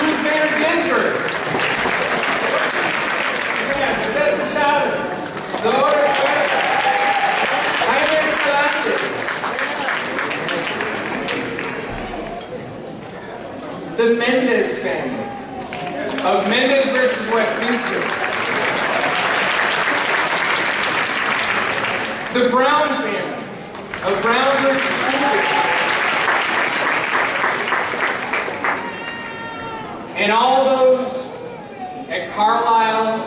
Ruth Bader Ginsburg. Yes, Cesar Chavez. Dolores Jaime Escalante. The Mendez family of Mendez versus Westminster. The Brown family of Brown versus Hoover. And all those at Carlisle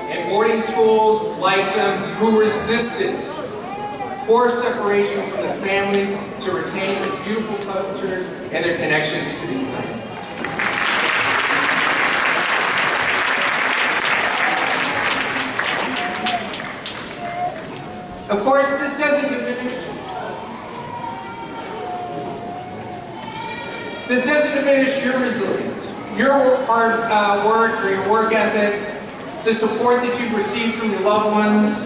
and boarding schools like them who resisted forced separation from their families to retain their beautiful cultures and their connections to these lands. Of course, this doesn't diminish your resilience, your hard work or your work ethic, the support that you've received from your loved ones.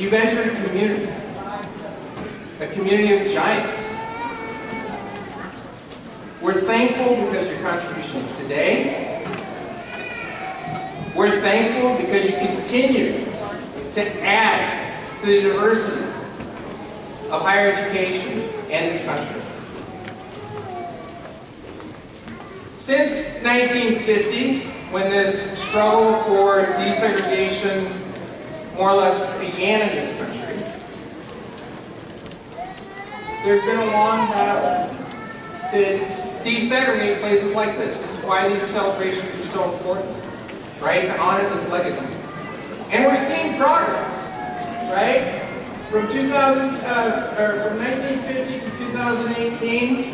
You've entered a community of giants. We're thankful because of your contributions today. We're thankful because you continue to add to the diversity of higher education and this country. Since 1950, when this struggle for desegregation more or less began in this country, there's been a long battle to desegregate places like this. This is why these celebrations are so important, right? To honor this legacy. And we're seeing progress, right? From 1950 to 2018,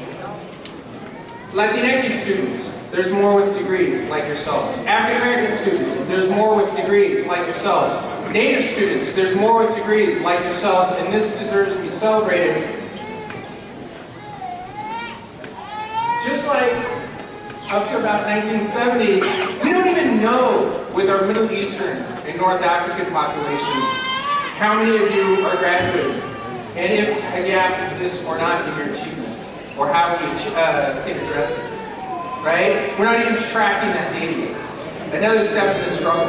Latinx students, there's more with degrees like yourselves. African American students, there's more with degrees like yourselves. Native students, there's more with degrees like yourselves, and this deserves to be celebrated. Just like up to about 1970, we don't even know with our Middle Eastern and North African population how many of you are graduating, and if a gap exists or not in your achievements, or how we can address it, right? We're not even tracking that data yet. Another step in the struggle.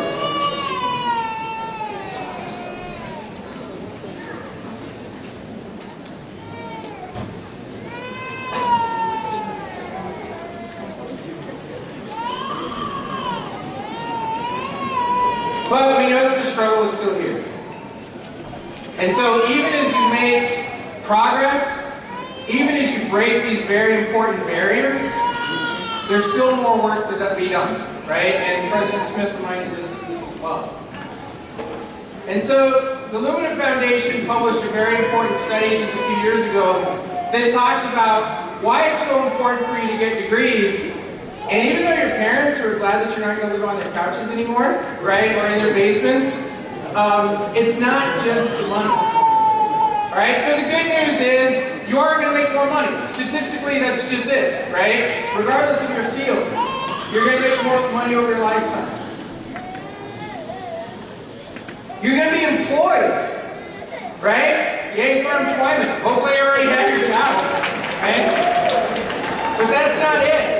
But we know that the struggle is still here. And so even as you make progress, even as you break these very important barriers, there's still more work to be done, right? And President Smith reminded us of this as well. And so the Lumina Foundation published a very important study just a few years ago that talks about why it's so important for you to get degrees. And even though your parents are glad that you're not going to live on their couches anymore, right, or in their basements, it's not just the money. All right, so the good news is you are going to make more money. Statistically, that's just it, right? Regardless of your field, you're going to make more money over your lifetime. You're going to be employed, right? Yay for employment. Hopefully you already have your jobs, right? But that's not it.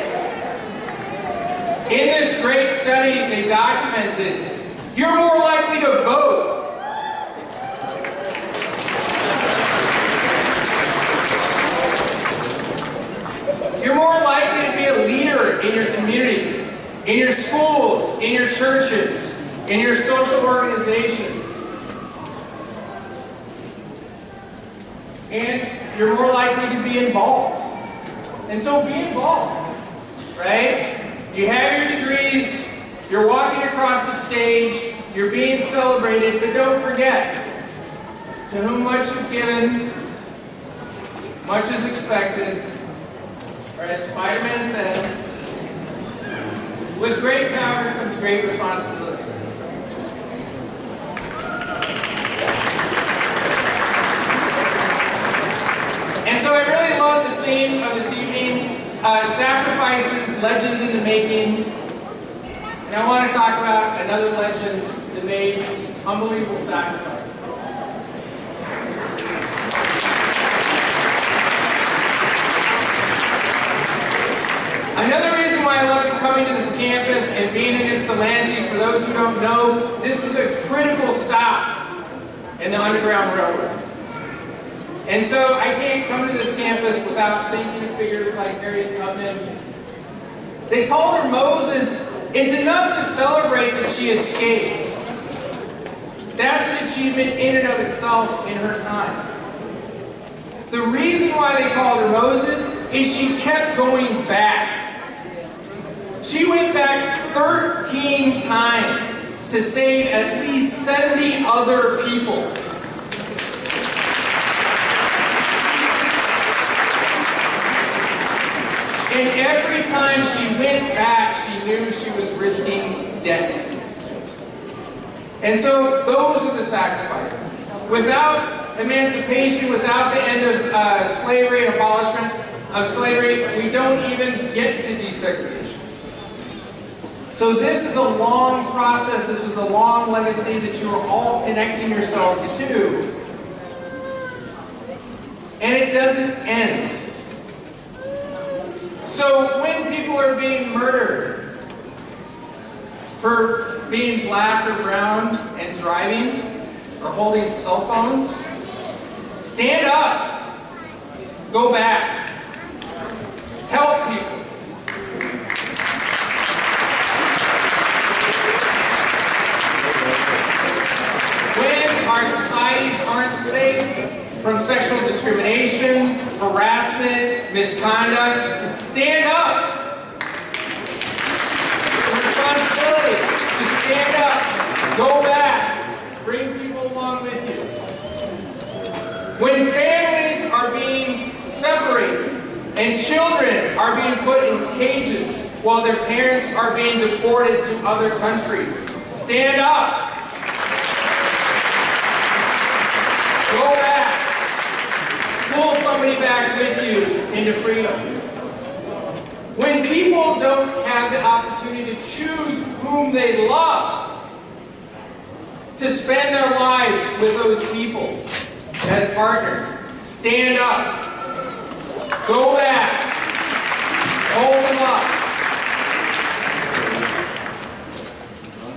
In this great study, they documented you're more likely to vote. You're more likely to be a leader in your community, in your schools, in your churches, in your social organizations. And you're more likely to be involved. And so be involved, right? You have your degrees, you're walking across the stage, you're being celebrated, but don't forget, to whom much is given, much is expected, or as Spider-Man says, with great power comes great responsibility. And so I really love the theme of this evening, sacrifices, legends in the making. And I want to talk about another legend that made unbelievable sacrifices. Another reason why I love coming to this campus and being in Ypsilanti, for those who don't know, this was a critical stop in the Underground Railroad. And so I can't come to this campus without thinking of figures like Harriet Tubman. They called her Moses. It's enough to celebrate that she escaped. That's an achievement in and of itself in her time. The reason why they called her Moses is she kept going back. She went back 13 times to save at least 70 other people. And every time she went back, she knew she was risking death. And so those are the sacrifices. Without emancipation, without the end of slavery and abolishment of slavery, we don't even get to desegregation. So this is a long process, this is a long legacy that you are all connecting yourselves to. And it doesn't end. So when people are being murdered for being black or brown and driving or holding cell phones, stand up, go back, help people. When our societies aren't safe from sexual discrimination, harassment, misconduct, stand up. The responsibility to stand up, go back, bring people along with you. When families are being separated and children are being put in cages while their parents are being deported to other countries, stand up. Go back. Pull somebody back with you into freedom. When people don't have the opportunity to choose whom they love, to spend their lives with those people as partners, stand up. Go back. Hold them up.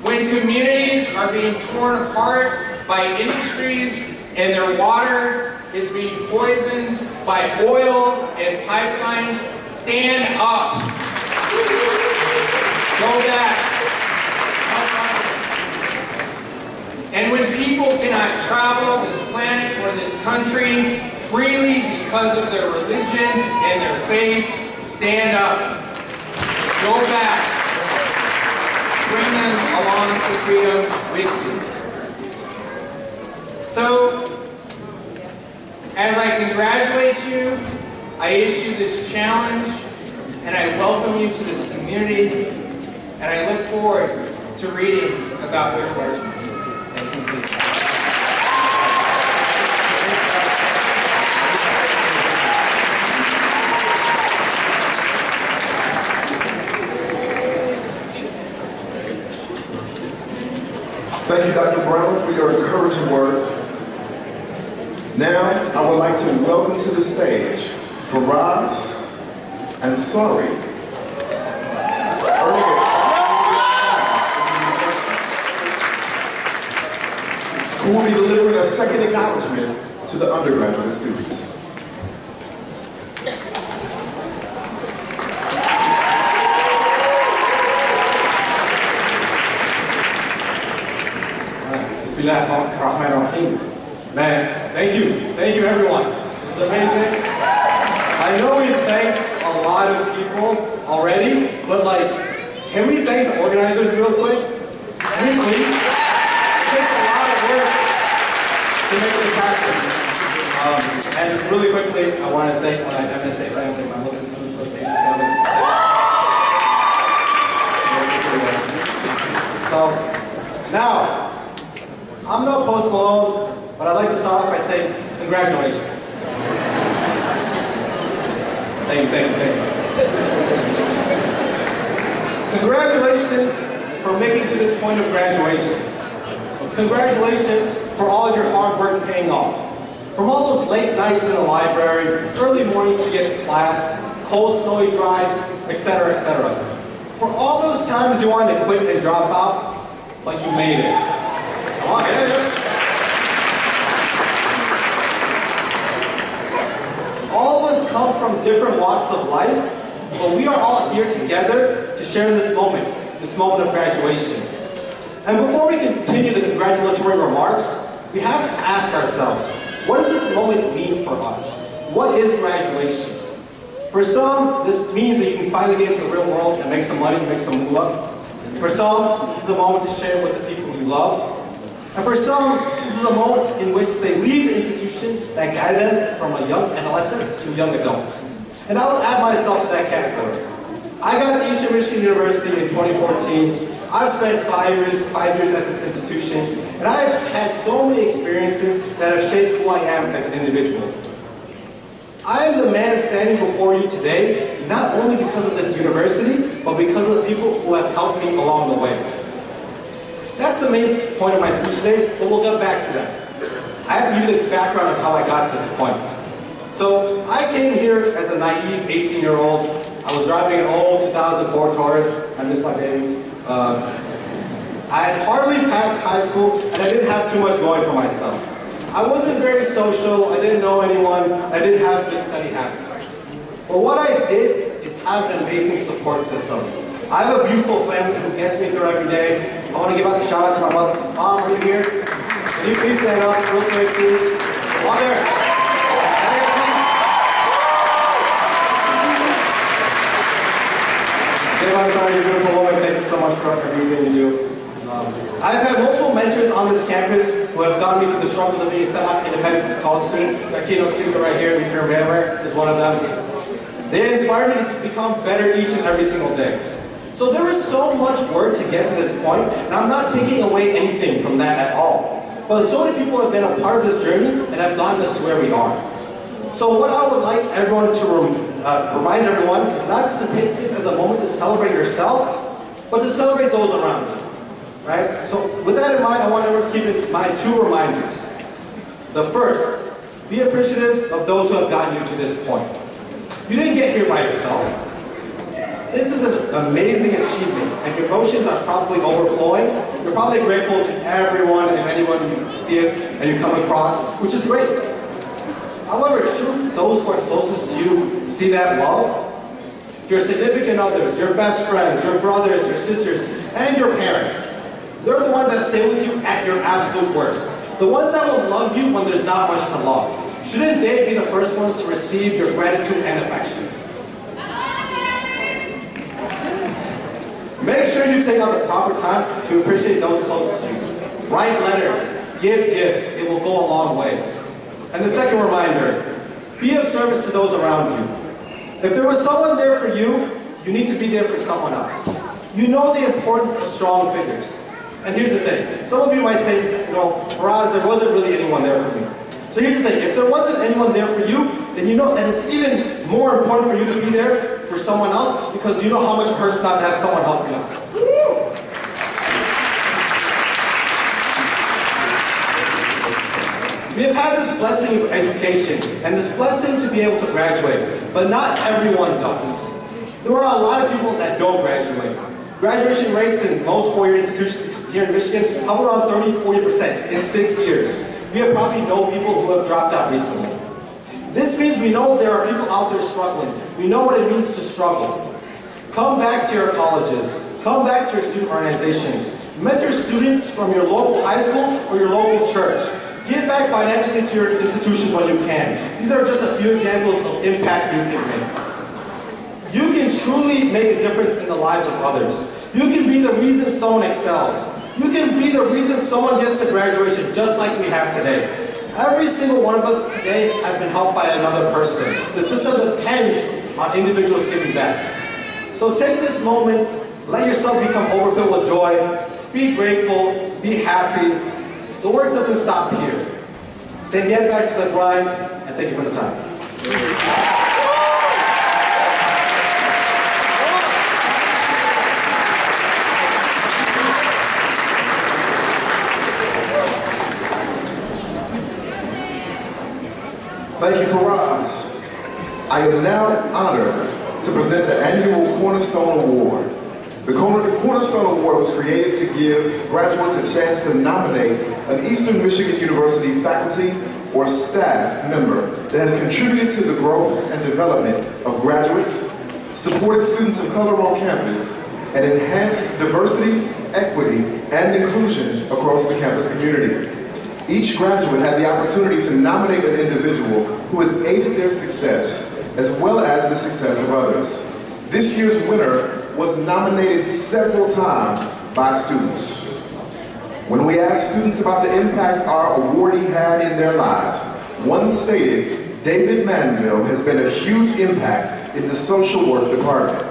When communities are being torn apart by industries and their water is being poisoned by oil and pipelines, stand up. Go back. And when people cannot travel this planet or this country freely because of their religion and their faith, stand up. Go back. Bring them along to freedom with you. So, as I congratulate you, I issue this challenge, and I welcome you to this community, and I look forward to reading about your legends. Thank you, Dr. Brown, for your encouraging words. Now, I would like to welcome to the stage Faraz and Sari, who will be delivering a second acknowledgement to the undergraduate students. Bismillahirrahmanirrahim. Man, thank you everyone. This is amazing. I know we've thanked a lot of people already, but can we thank the organizers real quick? Can we please? It takes a lot of work to make this happen. And just really quickly, I want to thank my MSA family, my Muslim Student Association family. So, now, I'm no Post Malone, but I'd like to start off by saying congratulations. Thank you. Congratulations for making to this point of graduation. Congratulations for all of your hard work paying off. From all those late nights in the library, early mornings to get to class, cold snowy drives, etc., etc. For all those times you wanted to quit and drop out, but you made it. Come on, yeah. All of us come from different walks of life, but we are all here together to share this moment of graduation. And before we continue the congratulatory remarks, we have to ask ourselves, what does this moment mean for us? What is graduation? For some, this means that you can finally get into the real world and make some money, make some moolah. For some, this is a moment to share with the people you love. And for some, this is a moment in which they leave the institution that guided them from a young adolescent to a young adult. And I would add myself to that category. I got to Eastern Michigan University in 2014. I've spent 5 years at this institution, and I've had so many experiences that have shaped who I am as an individual. I am the man standing before you today, not only because of this university, but because of the people who have helped me along the way. That's the main point of my speech today, but we'll get back to that. I have to give you the background of how I got to this point. So I came here as a naive 18-year-old. I was driving an old 2004 Taurus. I miss my baby. I had hardly passed high school, and I didn't have too much going for myself. I wasn't very social, I didn't know anyone, I didn't have good study habits. But what I did is have an amazing support system. I have a beautiful family who gets me through every day. I want to give a shout out to my mother. Mom, are you here? Can you please stand up real quick, please? Mom, there. You're a beautiful woman. Thank you so much for everything you do. I've had multiple mentors on this campus who have gotten me through the struggles of being a semi-independent college student. Our keynote speaker right here, Mr. Rammer, is one of them. They inspired me to become better each and every single day. So there was so much work to get to this point, and I'm not taking away anything from that at all. But so many people have been a part of this journey and have gotten us to where we are. So what I would like everyone to remind everyone is not just to take this as a moment to celebrate yourself, but to celebrate those around you. Right? So with that in mind, I want everyone to keep in mind 2 reminders. The first, be appreciative of those who have gotten you to this point. You didn't get here by yourself. This is an amazing achievement, and your emotions are probably overflowing. You're probably grateful to everyone and anyone you see it and you come across, which is great. However, should those who are closest to you see that love? Your significant others, your best friends, your brothers, your sisters, and your parents. They're the ones that stay with you at your absolute worst. The ones that will love you when there's not much to love. Shouldn't they be the first ones to receive your gratitude and affection? Make sure you take out the proper time to appreciate those close to you. Write letters, give gifts, it will go a long way. And the second reminder, be of service to those around you. If there was someone there for you, you need to be there for someone else. You know the importance of strong figures. And here's the thing, some of you might say, Faraz, there wasn't really anyone there for me. So here's the thing, if there wasn't anyone there for you, then you know that it's even more important for you to be there for someone else because you know how much it hurts not to have someone help you out. We have had this blessing of education and this blessing to be able to graduate, but not everyone does. There are a lot of people that don't graduate. Graduation rates in most four-year institutions here in Michigan hover around 30–40% in 6 years. We have probably known people who have dropped out recently. This means we know there are people out there struggling. We know what it means to struggle. Come back to your colleges. Come back to your student organizations. Mentor students from your local high school or your local church. Give back financially to your institutions when you can. These are just a few examples of impact you can make. You can truly make a difference in the lives of others. You can be the reason someone excels. You can be the reason someone gets to graduation just like we have today. Every single one of us today have been helped by another person. The system depends on individuals giving back. So take this moment, let yourself become overfilled with joy, be grateful, be happy. The work doesn't stop here. Then get back to the grind, and thank you for the time. Thank you, Faraz. I am now honored to present the annual Cornerstone Award. The Cornerstone Award was created to give graduates a chance to nominate an Eastern Michigan University faculty or staff member that has contributed to the growth and development of graduates, supported students of color on campus, and enhanced diversity, equity, and inclusion across the campus community. Each graduate had the opportunity to nominate an individual who has aided their success as well as the success of others. This year's winner was nominated several times by students. When we asked students about the impact our awardee had in their lives, one stated, David Manville has been a huge impact in the social work department.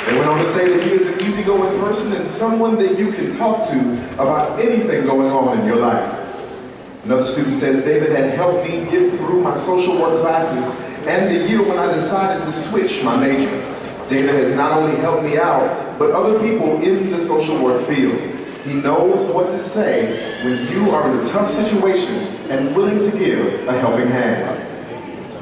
They went on to say that he is an easygoing person and someone that you can talk to about anything going on in your life. Another student says, David had helped me get through my social work classes and the year when I decided to switch my major. David has not only helped me out, but other people in the social work field. He knows what to say when you are in a tough situation and willing to give a helping hand.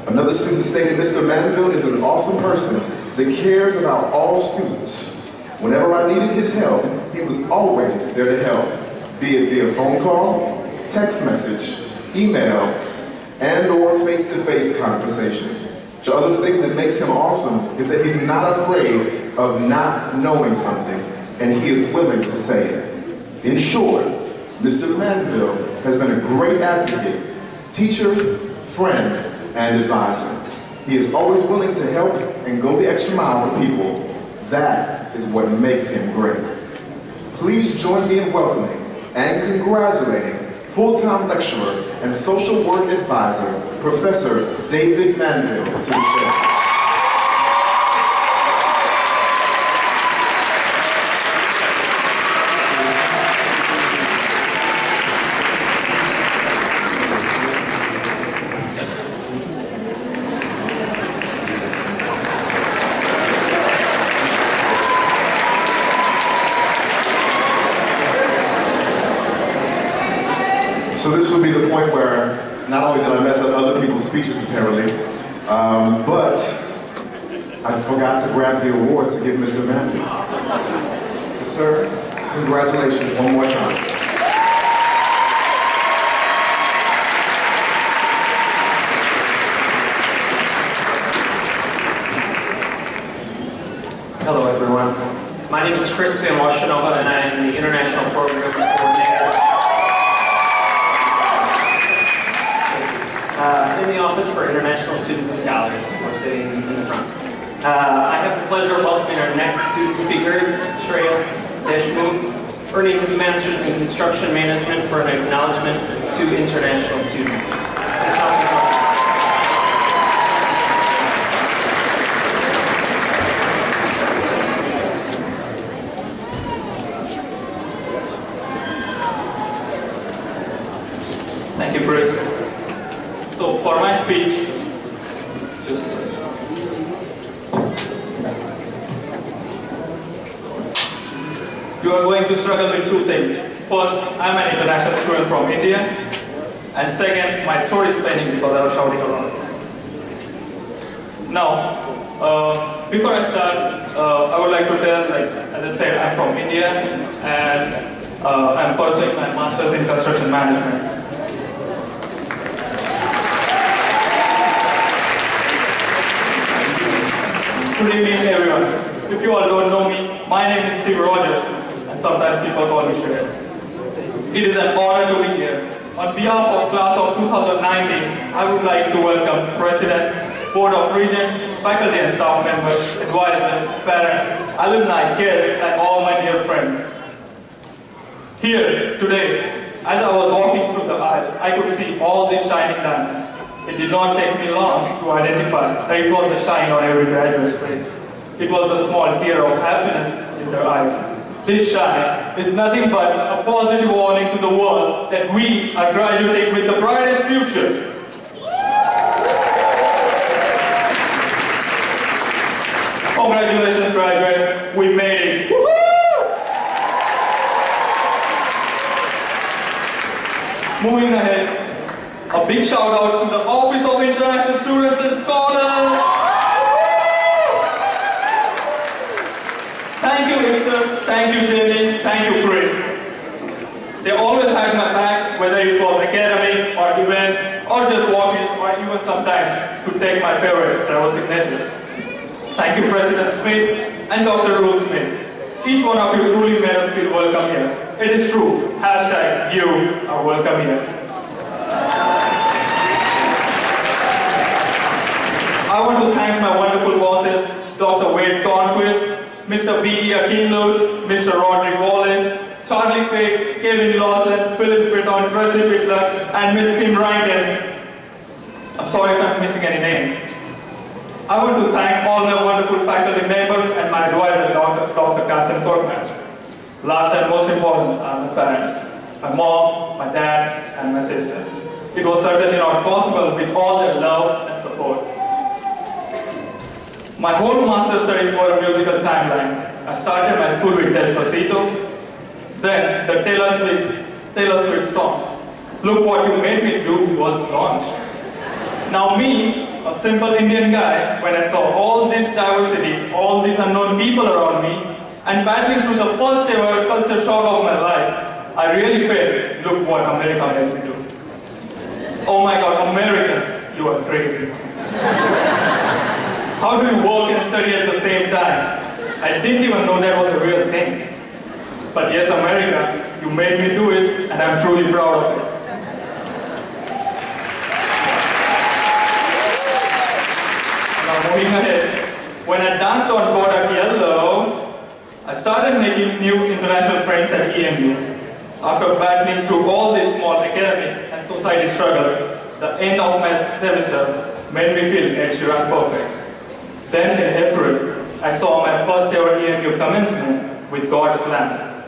Another student stated, Mr. Manville is an awesome person that cares about all students. Whenever I needed his help, he was always there to help, be it via phone call, text message, email, and/or face-to-face conversation. The other thing that makes him awesome is that he's not afraid of not knowing something, and he is willing to say it. In short, Mr. Manville has been a great advocate, teacher, friend, and advisor. He is always willing to help and go the extra mile for people. That is what makes him great. Please join me in welcoming and congratulating full-time lecturer and social work advisor, Professor David Manville, to the stage. So this would be the point where not only did I mess up other people's speeches apparently, but I forgot to grab the award to give Mr. Manville. So sir, congratulations one more time. Hello everyone. My name is Chris Van Washenova and I am the International Programs Coordinator in the Office for International Students and Scholars. We're sitting in the front. I have the pleasure of welcoming our next student speaker, Shreyas Deshmukh, earning his Master's in Construction Management for an acknowledgement to international students. Thank you, Chris. So for my speech, you are going to struggle with two things. First, I'm an international student from India, and second, my throat is paining because I was shouting a lot. Now, before I start, I would like to tell, as I said, I'm from India, and I'm pursuing my Master's in Construction Management. Good evening, everyone. If you all don't know me, my name is Steve Rogers, and sometimes people call me Shreyas. It is an honor to be here. On behalf of class of 2019, I would like to welcome President, Board of Regents, faculty and staff members, advisors, parents, alumni, guests, and all my dear friends. Here, today, as I was walking through the aisle, I could see all these shining diamonds. It did not take me long to identify that it was the shine on every graduate's face. It was the small tear of happiness in their eyes. This shine is nothing but a positive warning to the world that we are graduating with the brightest future. Congratulations, graduate. We made it. Moving ahead, a big shout out to the Office of International Students and Scholars. Thank you, Esther. Thank you, Jenny. Thank you, Chris. They always had my back, whether it was academics or events or just walk-ins or even sometimes to take my favorite travel signature. Thank you, President Smith and Dr. Rule Smith. Each one of you truly made us feel welcome here. It is true. Hashtag you are welcome here. I want to thank my wonderful bosses, Dr. Wade Tornquist, Mr. B.E. Akinlood, Mr. Roderick Wallace, Charlie Craig, Kevin Lawson, Phyllis Britton, Tracy Pitler, and Miss Kim Rankins. I'm sorry if I'm missing any name. I want to thank all my wonderful faculty members and my advisor, Dr. Carson Korkman. Last and most important are my parents, my mom, my dad, and my sister. It was certainly not possible with all their love and support. My whole master's studies were a musical timeline. I started my school with Despacito, then the Taylor Swift song, Look What You Made Me Do, was launched. Now me, a simple Indian guy, when I saw all this diversity, all these unknown people around me, and battling through the first ever culture shock of my life, I really felt, look what America made me do. Oh my God, Americans, you are crazy. How do you work and study at the same time? I didn't even know that was a real thing. But yes, America, you made me do it, and I'm truly proud of it. Now moving ahead, when I danced on board at Yellow, I started making new international friends at EMU. After battling through all these small academic and society struggles, the end of my semester made me feel extra and perfect. Then in April, I saw my first ever EMU commencement with God's plan.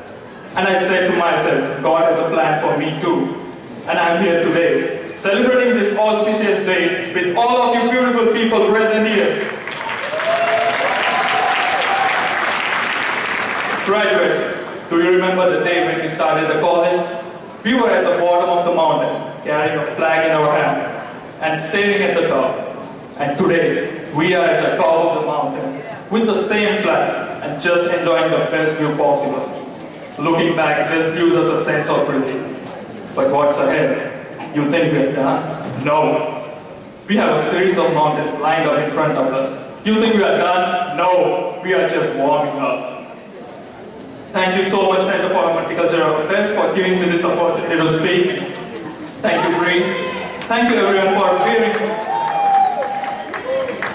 And I said to myself, God has a plan for me too. And I'm here today, celebrating this auspicious day with all of you beautiful people present here. Graduates, do you remember the day when we started the college? We were at the bottom of the mountain, carrying a flag in our hand and staring at the top. And today, we are at the top of the mountain with the same flag and just enjoying the best view possible. Looking back just gives us a sense of relief. But what's ahead? You think we're done? No. We have a series of mountains lined up in front of us. You think we are done? No. We are just warming up. Thank you so much, Center for Multicultural Affairs, for giving me this opportunity to speak. Thank you, Bree. Thank you everyone for bearing.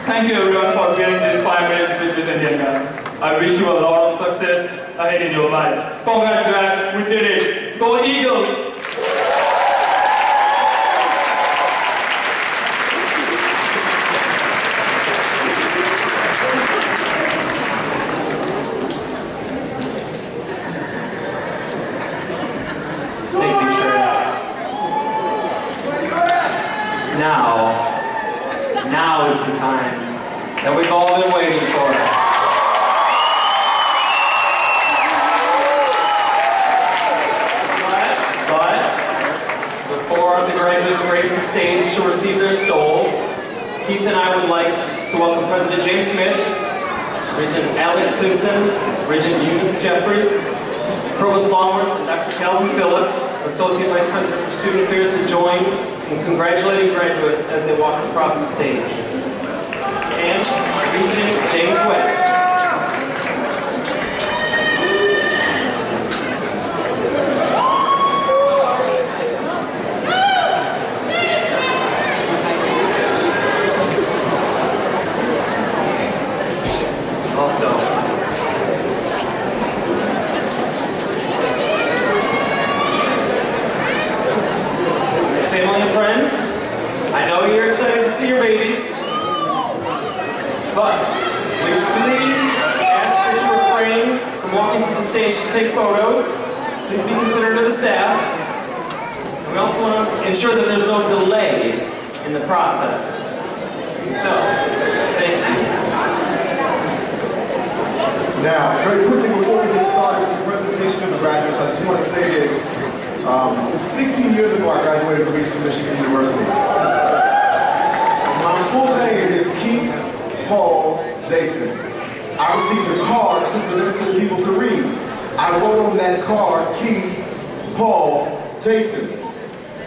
Thank you everyone for bearing these 5 minutes with this Indian guy. I wish you a lot of success ahead in your life. Congrats, guys. We did it. Go Eagles! Thank you, Chris. Now is the time that we've all been waiting for. But before the graduates grace the stage to receive their stoles, Keith and I would like to welcome President James Smith, Regent Alex Simpson, Regent Eunice Jeffries, Provost Longworth, and Dr. Calvin Phillips, Associate Vice President for Student Affairs, to join in congratulating graduates as they walk across the stage. And Regent James Webb. Also, family and friends, I know you're excited to see your babies, but will you please ask that you refrain from walking to the stage to take photos? Please be considerate of the staff. And we also want to ensure that there's no delay in the process. So, thank you. Now, very quickly before we get started with the presentation of the graduates, I just want to say this. 16 years ago, I graduated from Eastern Michigan University. My full name is Keith Paul Jason. I received a card to present to the people to read. I wrote on that card, Keith Paul Jason.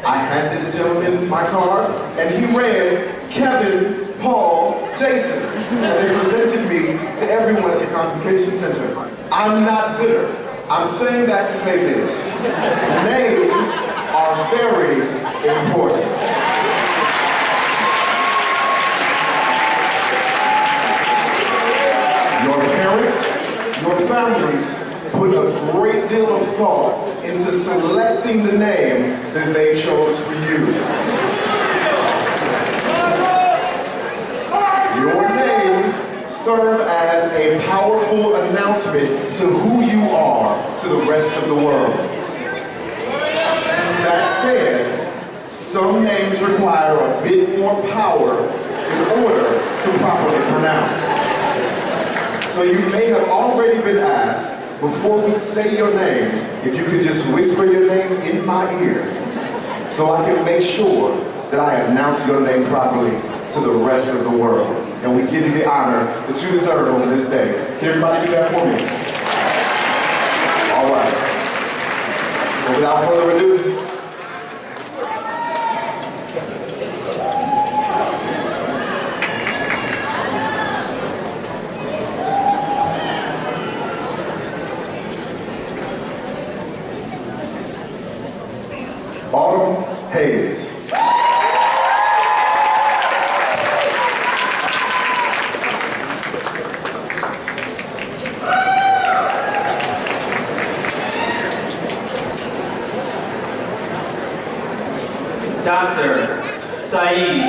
I handed the gentleman my card, and he read, Kevin Paul Jason. And they presented me to everyone at the Convocation Center. I'm not bitter. I'm saying that to say this. Names are very important. Your parents, your families put a great deal of thought into selecting the name that they chose for you. Your names serve as a powerful announcement to who you are to the rest of the world. That said, some names require a bit more power in order to properly pronounce. So you may have already been asked, before we say your name, if you could just whisper your name in my ear so I can make sure that I announce your name properly to the rest of the world. And we give you the honor that you deserve on this day. Can everybody do that for me? All right. Well, without further ado, Autumn Hayes. Dr. Saeed.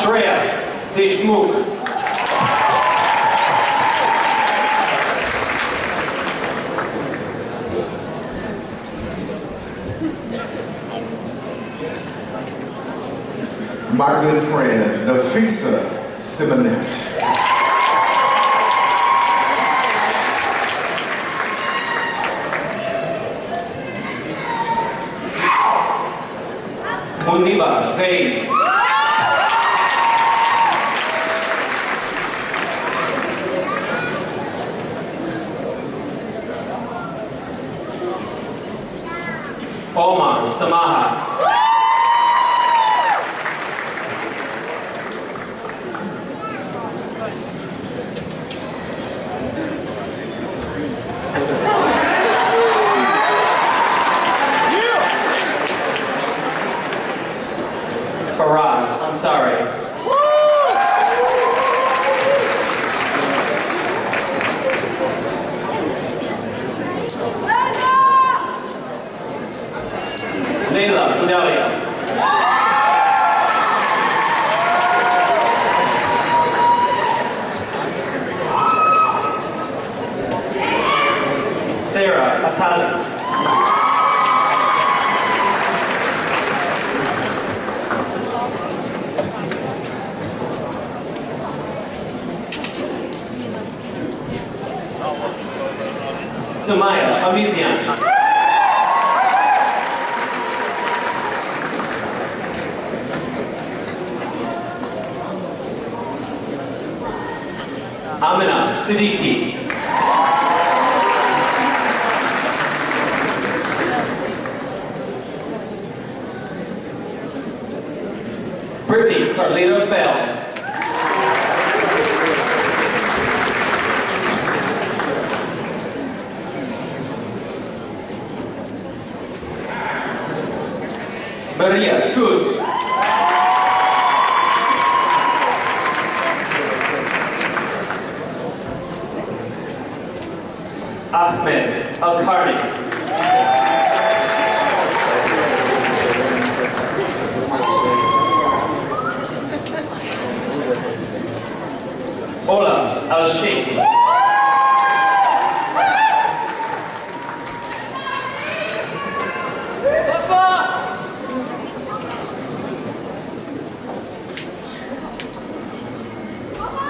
Shreyas Deshmukh. My good friend, Nafisa Simonet. Mundiba Zaid. Omar Samaha. Faraz Ansari. Leila Budalia. Sarah Atali. Sumaya Amizian. Amina Siddiqui. Brittany Carlita Bell. Maria Tut. Ahmed Al-Karni. Ola Al-Sheikh.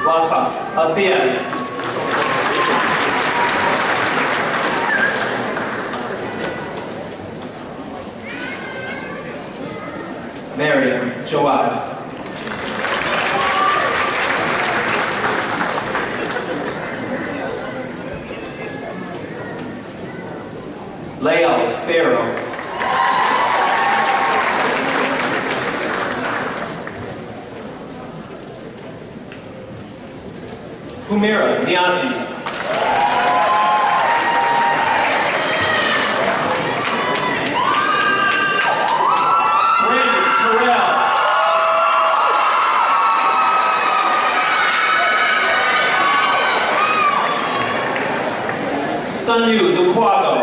Wafa Al-Thiani. Mariam Jawad. Leia Humira Niazi. Brandon Terrell. Sunyu Duquago.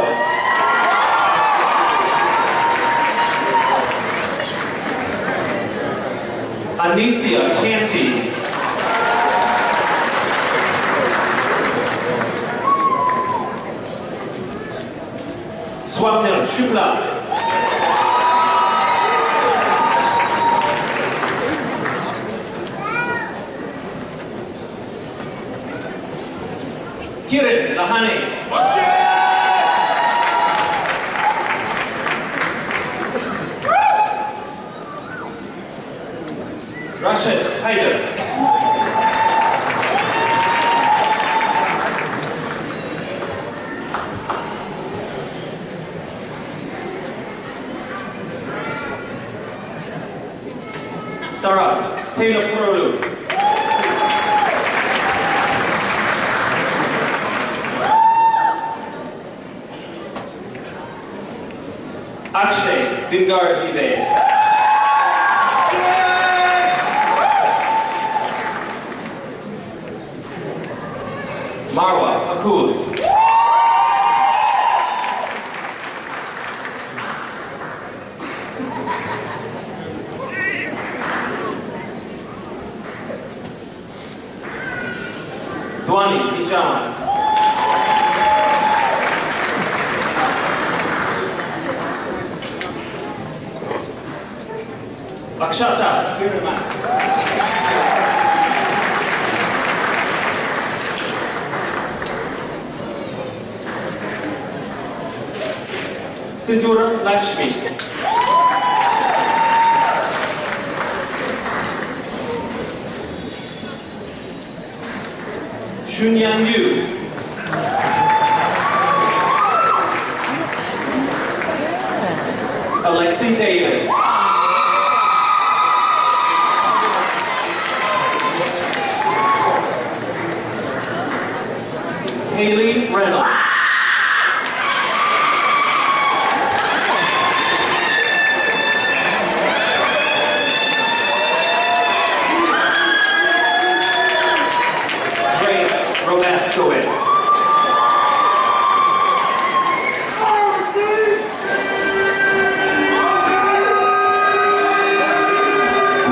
Anicia Canty. Swapnil Shukla. Kiran Lahane. Rashid Haider. Sarah Taylor Purolu. Akshay Vingar Dive. Marwa Akuz. Dwani Nijaman. Akshata Giriman. Sidura Lakshmi. Shunyan Yu. Alexi Davis. Haley Reynolds. Romaskowitz.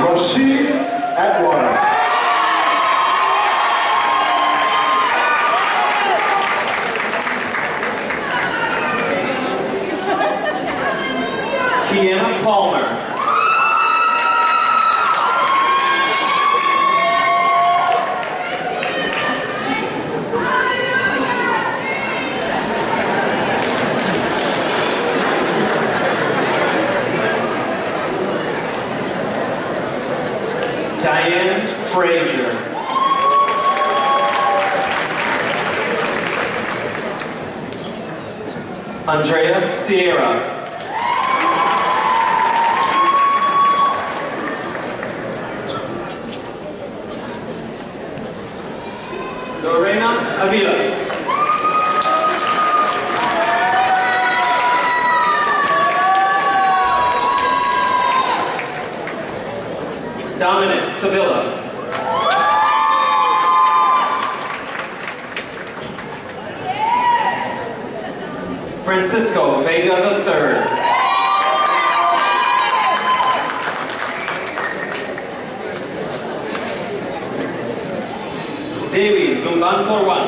Rashid Atwater. Kiana Palmer. Diane Frazier. Andrea Sierra. Lorena Avila. Dominic Sevilla. Francisco Vega III. Devi Lumbankorwan.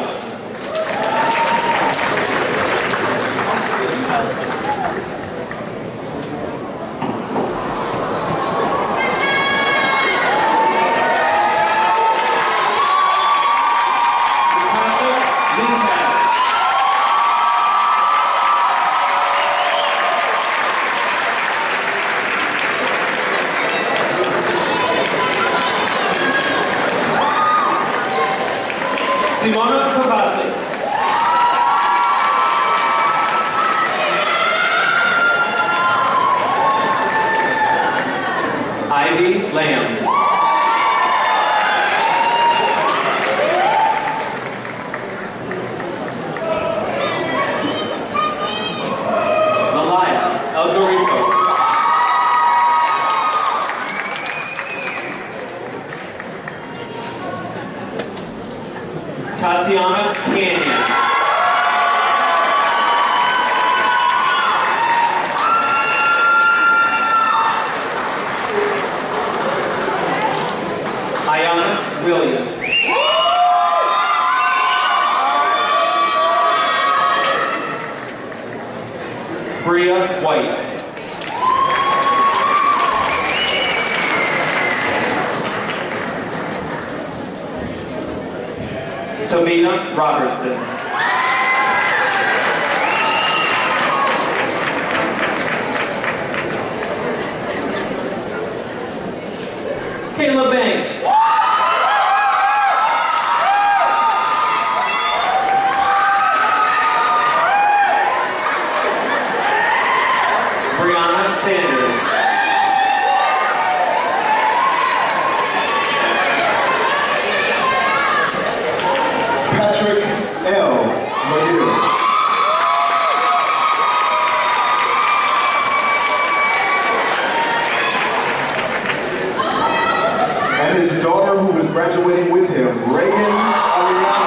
Simona Kovacis. Ivy Lamb. Tatiana Canyon. Ayana Williams. Bria White. Tamina Robertson. Kayla Banks. Brianna Sanders. Patrick L. McGill. And his daughter, who was graduating with him, Reagan Ariana.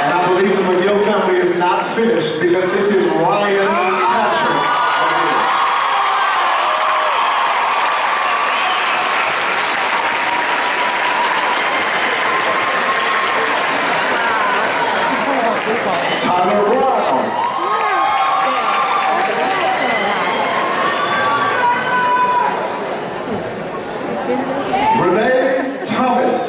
And I believe the McGill family is not finished because this is Ryan Patrick McGill. Tyler Brown. Renee Thomas.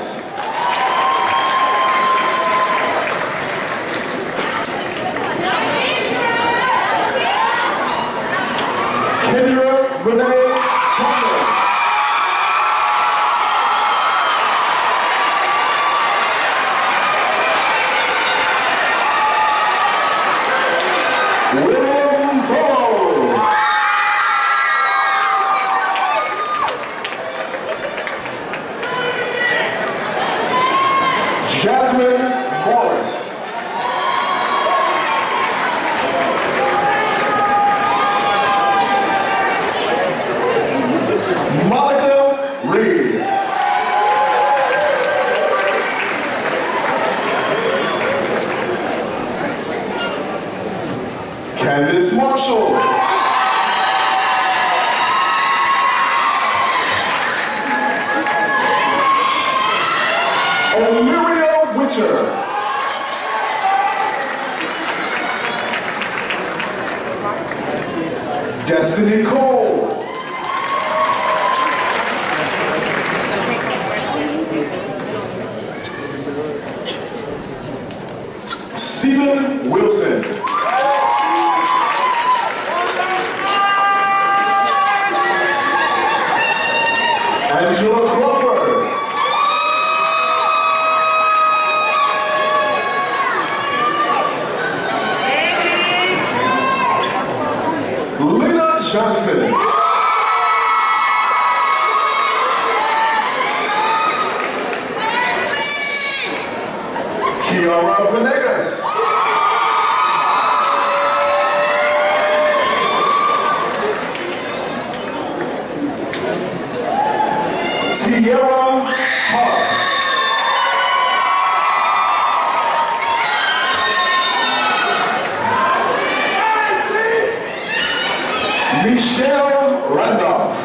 Kendra Renee Sumner. William Bowe. Jasmine Morris. Monica Reed. Candice Marshall. Olivia Witcher. Destiny Cole. Stephen Wilson. Angela Crawford. Lena Johnson. Kiara Venegas. Sierra Hart. Michelle Randolph.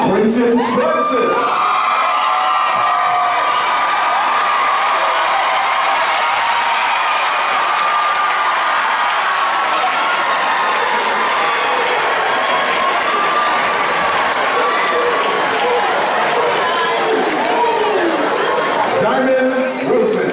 Quentin Francis. Diamond Wilson.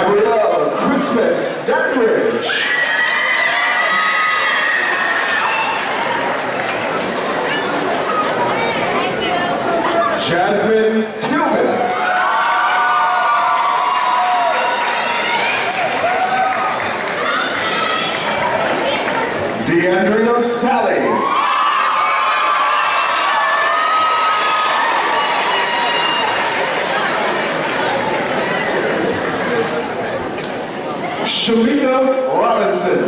Gabrielle Christmas Dandridge. Jasmine Tillman. DeAndrea Sally. Shamika Robinson.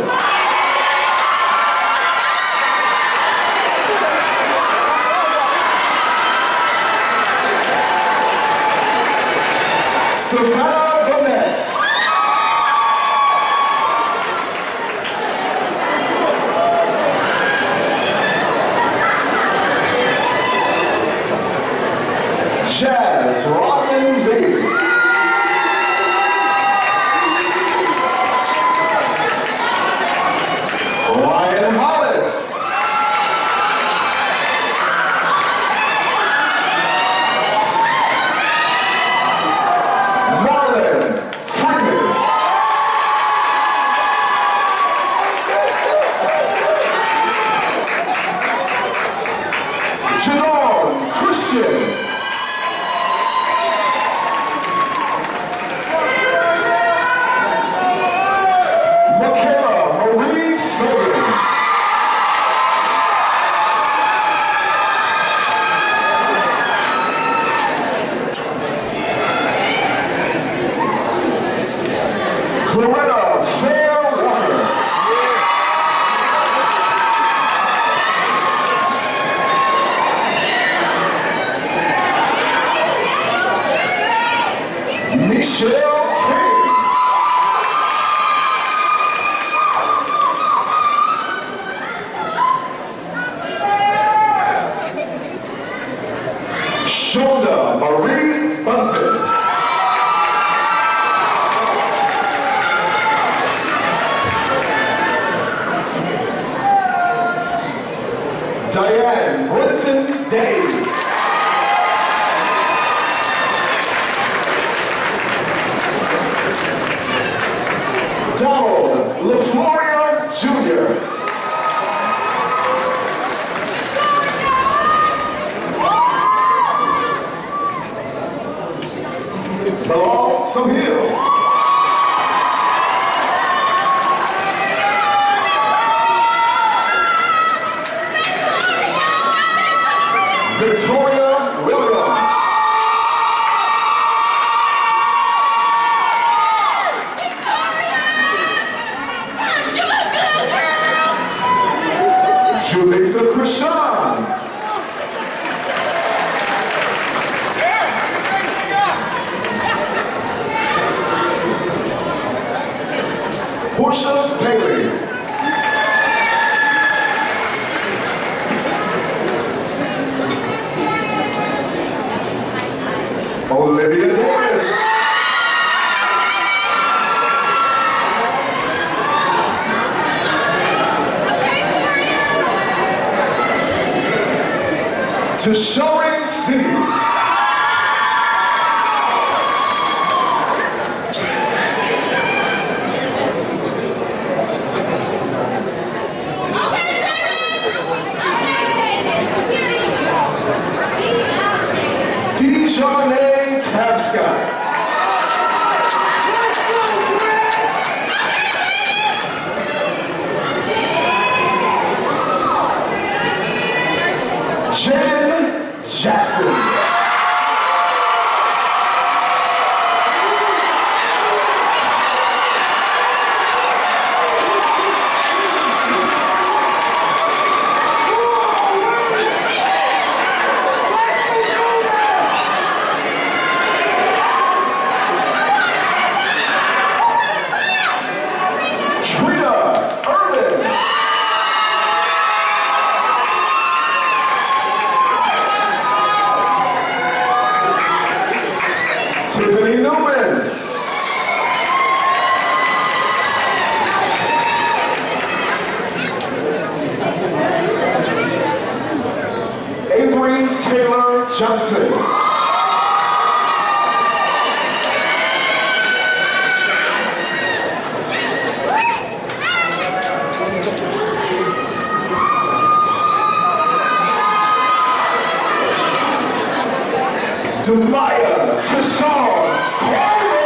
Savannah Gomez. Jazz Rodman Lee. Ryan Hollis. Marlon Freeman. Jadon Christian. Michaela Marie Fagan. Claretta Fairwater. Michelle King. Shonda Marie Bunton. Diane Woodson Days. Donald LaFloria Jr. Bilal Sohail. Victoria Williams. Julissa Krishan. Portia Bailey. Olivia Davis. Tashari C. Dejanay Tabscott. Jen Jackson. Tiffany Newman. Avery Taylor Johnson. Demaya Tashawn Coleman.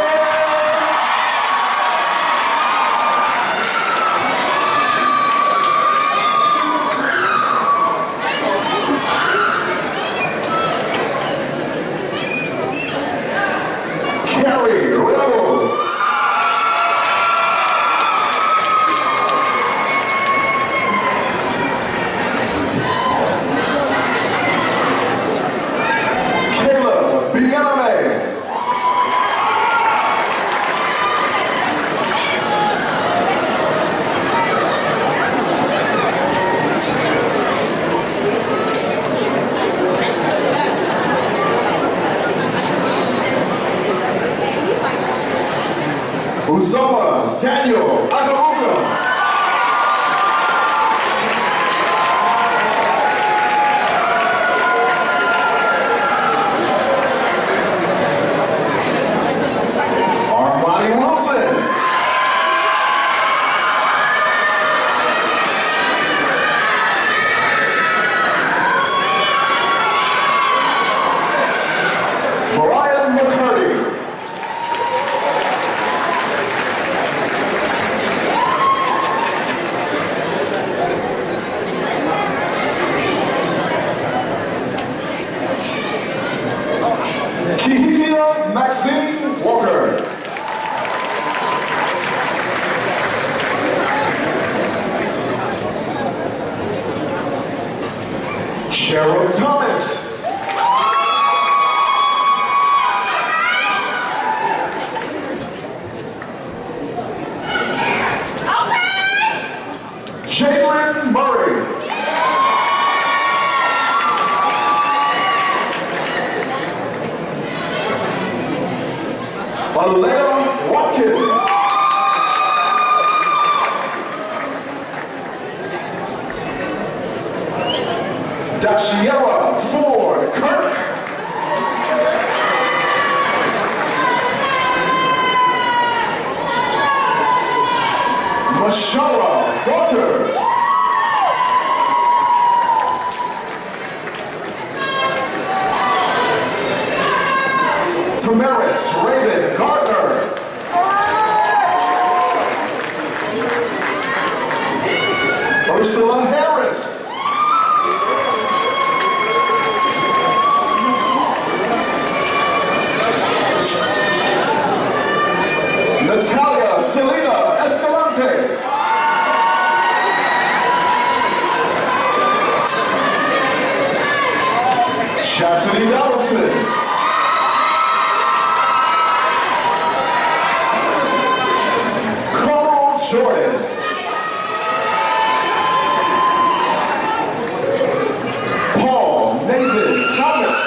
Carrie Rose. Caleb Bianame. Uzoma Daniel Agaruga. Armani Wilson. Mariah McCurdy. Kihithia Maxine Walker. Cheryl Thomas. Jalen Murray. Alea Watkins. Dashiera Ford Kirk. Mashara Waters. Tamaris Raven Gardner. Ursula Harris. Natalia Selena Escalante. Chastity Allison. Jordan. Paul Nathan Thomas.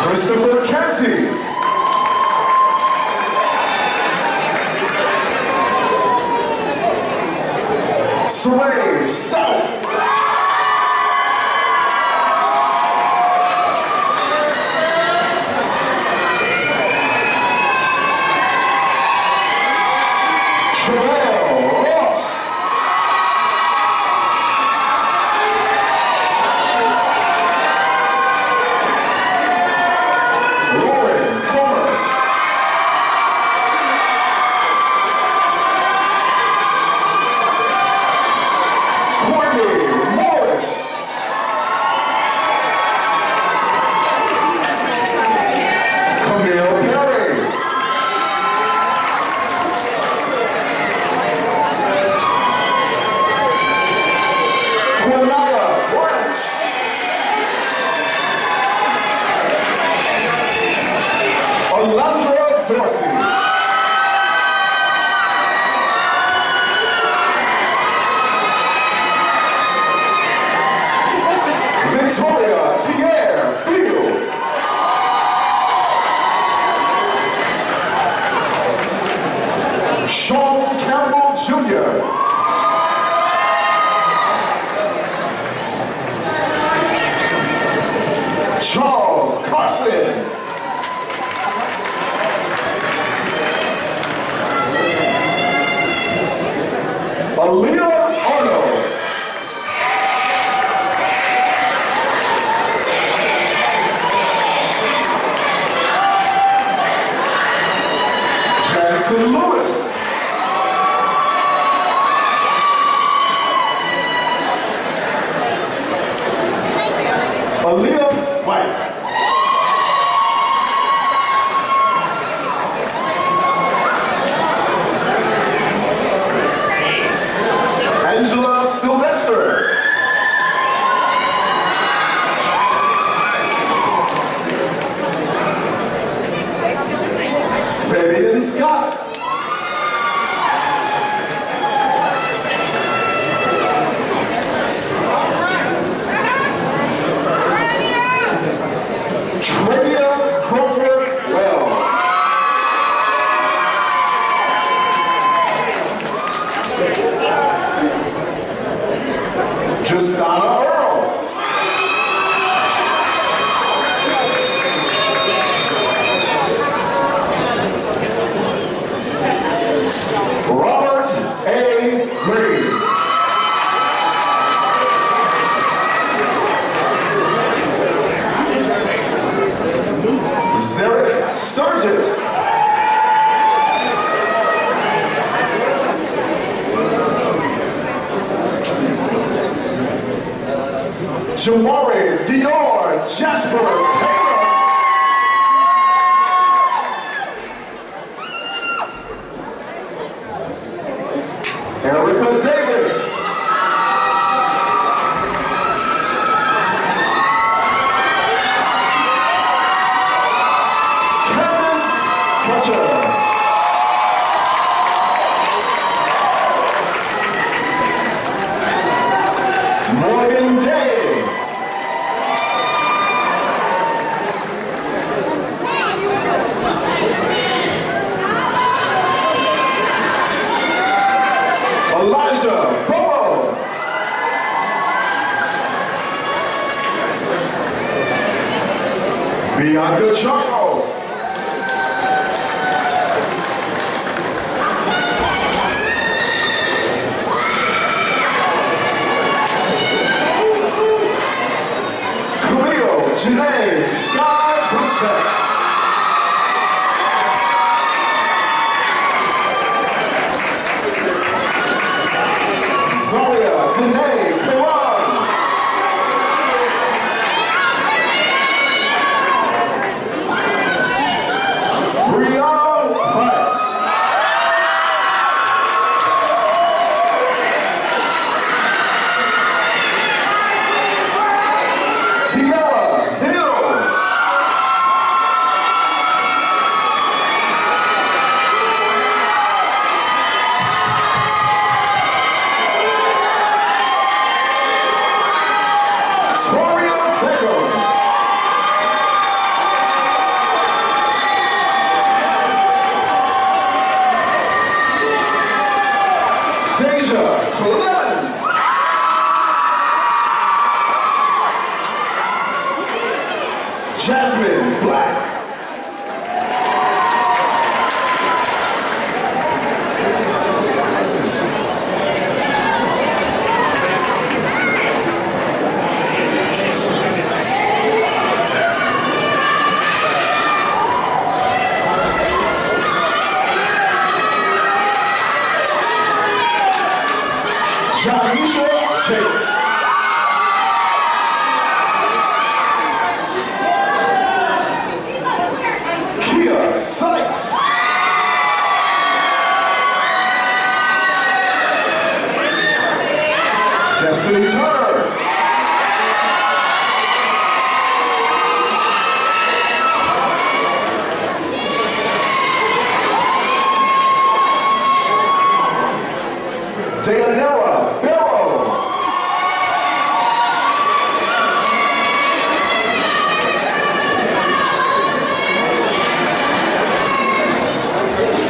Christopher Canty. Saray Stout. Aaliyah Arnold. Aaliyah White. Angela Sylvester. Fabian Scott. Trivia Crawford Wells. Justana Earl. Robert A. Green. Zerek Sturgis. Jamari Dior Jasper Taylor. Erica Davis. Candace Crutcher. Morgan Day. Elijah Bobo. Bianca Charles. Camille Janae Sky Brissett. Zaria Danae Karan. Brianna Price. Tiara Hill. Toria Beckham. Deja Clemens. Jasmine Black. Janisha Chase. Kia Sykes. Destiny Turner. Dayanara Barrow.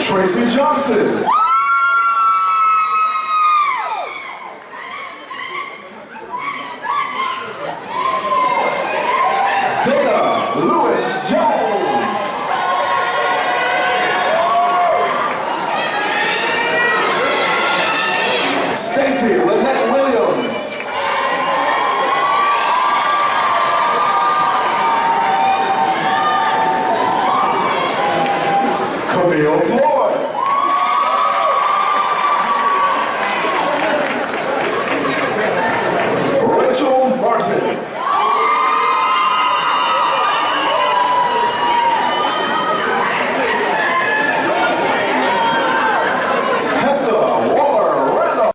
Tracy Johnson. Dana Lewis Jones. Stacy Lynette Williams. Camille Flores.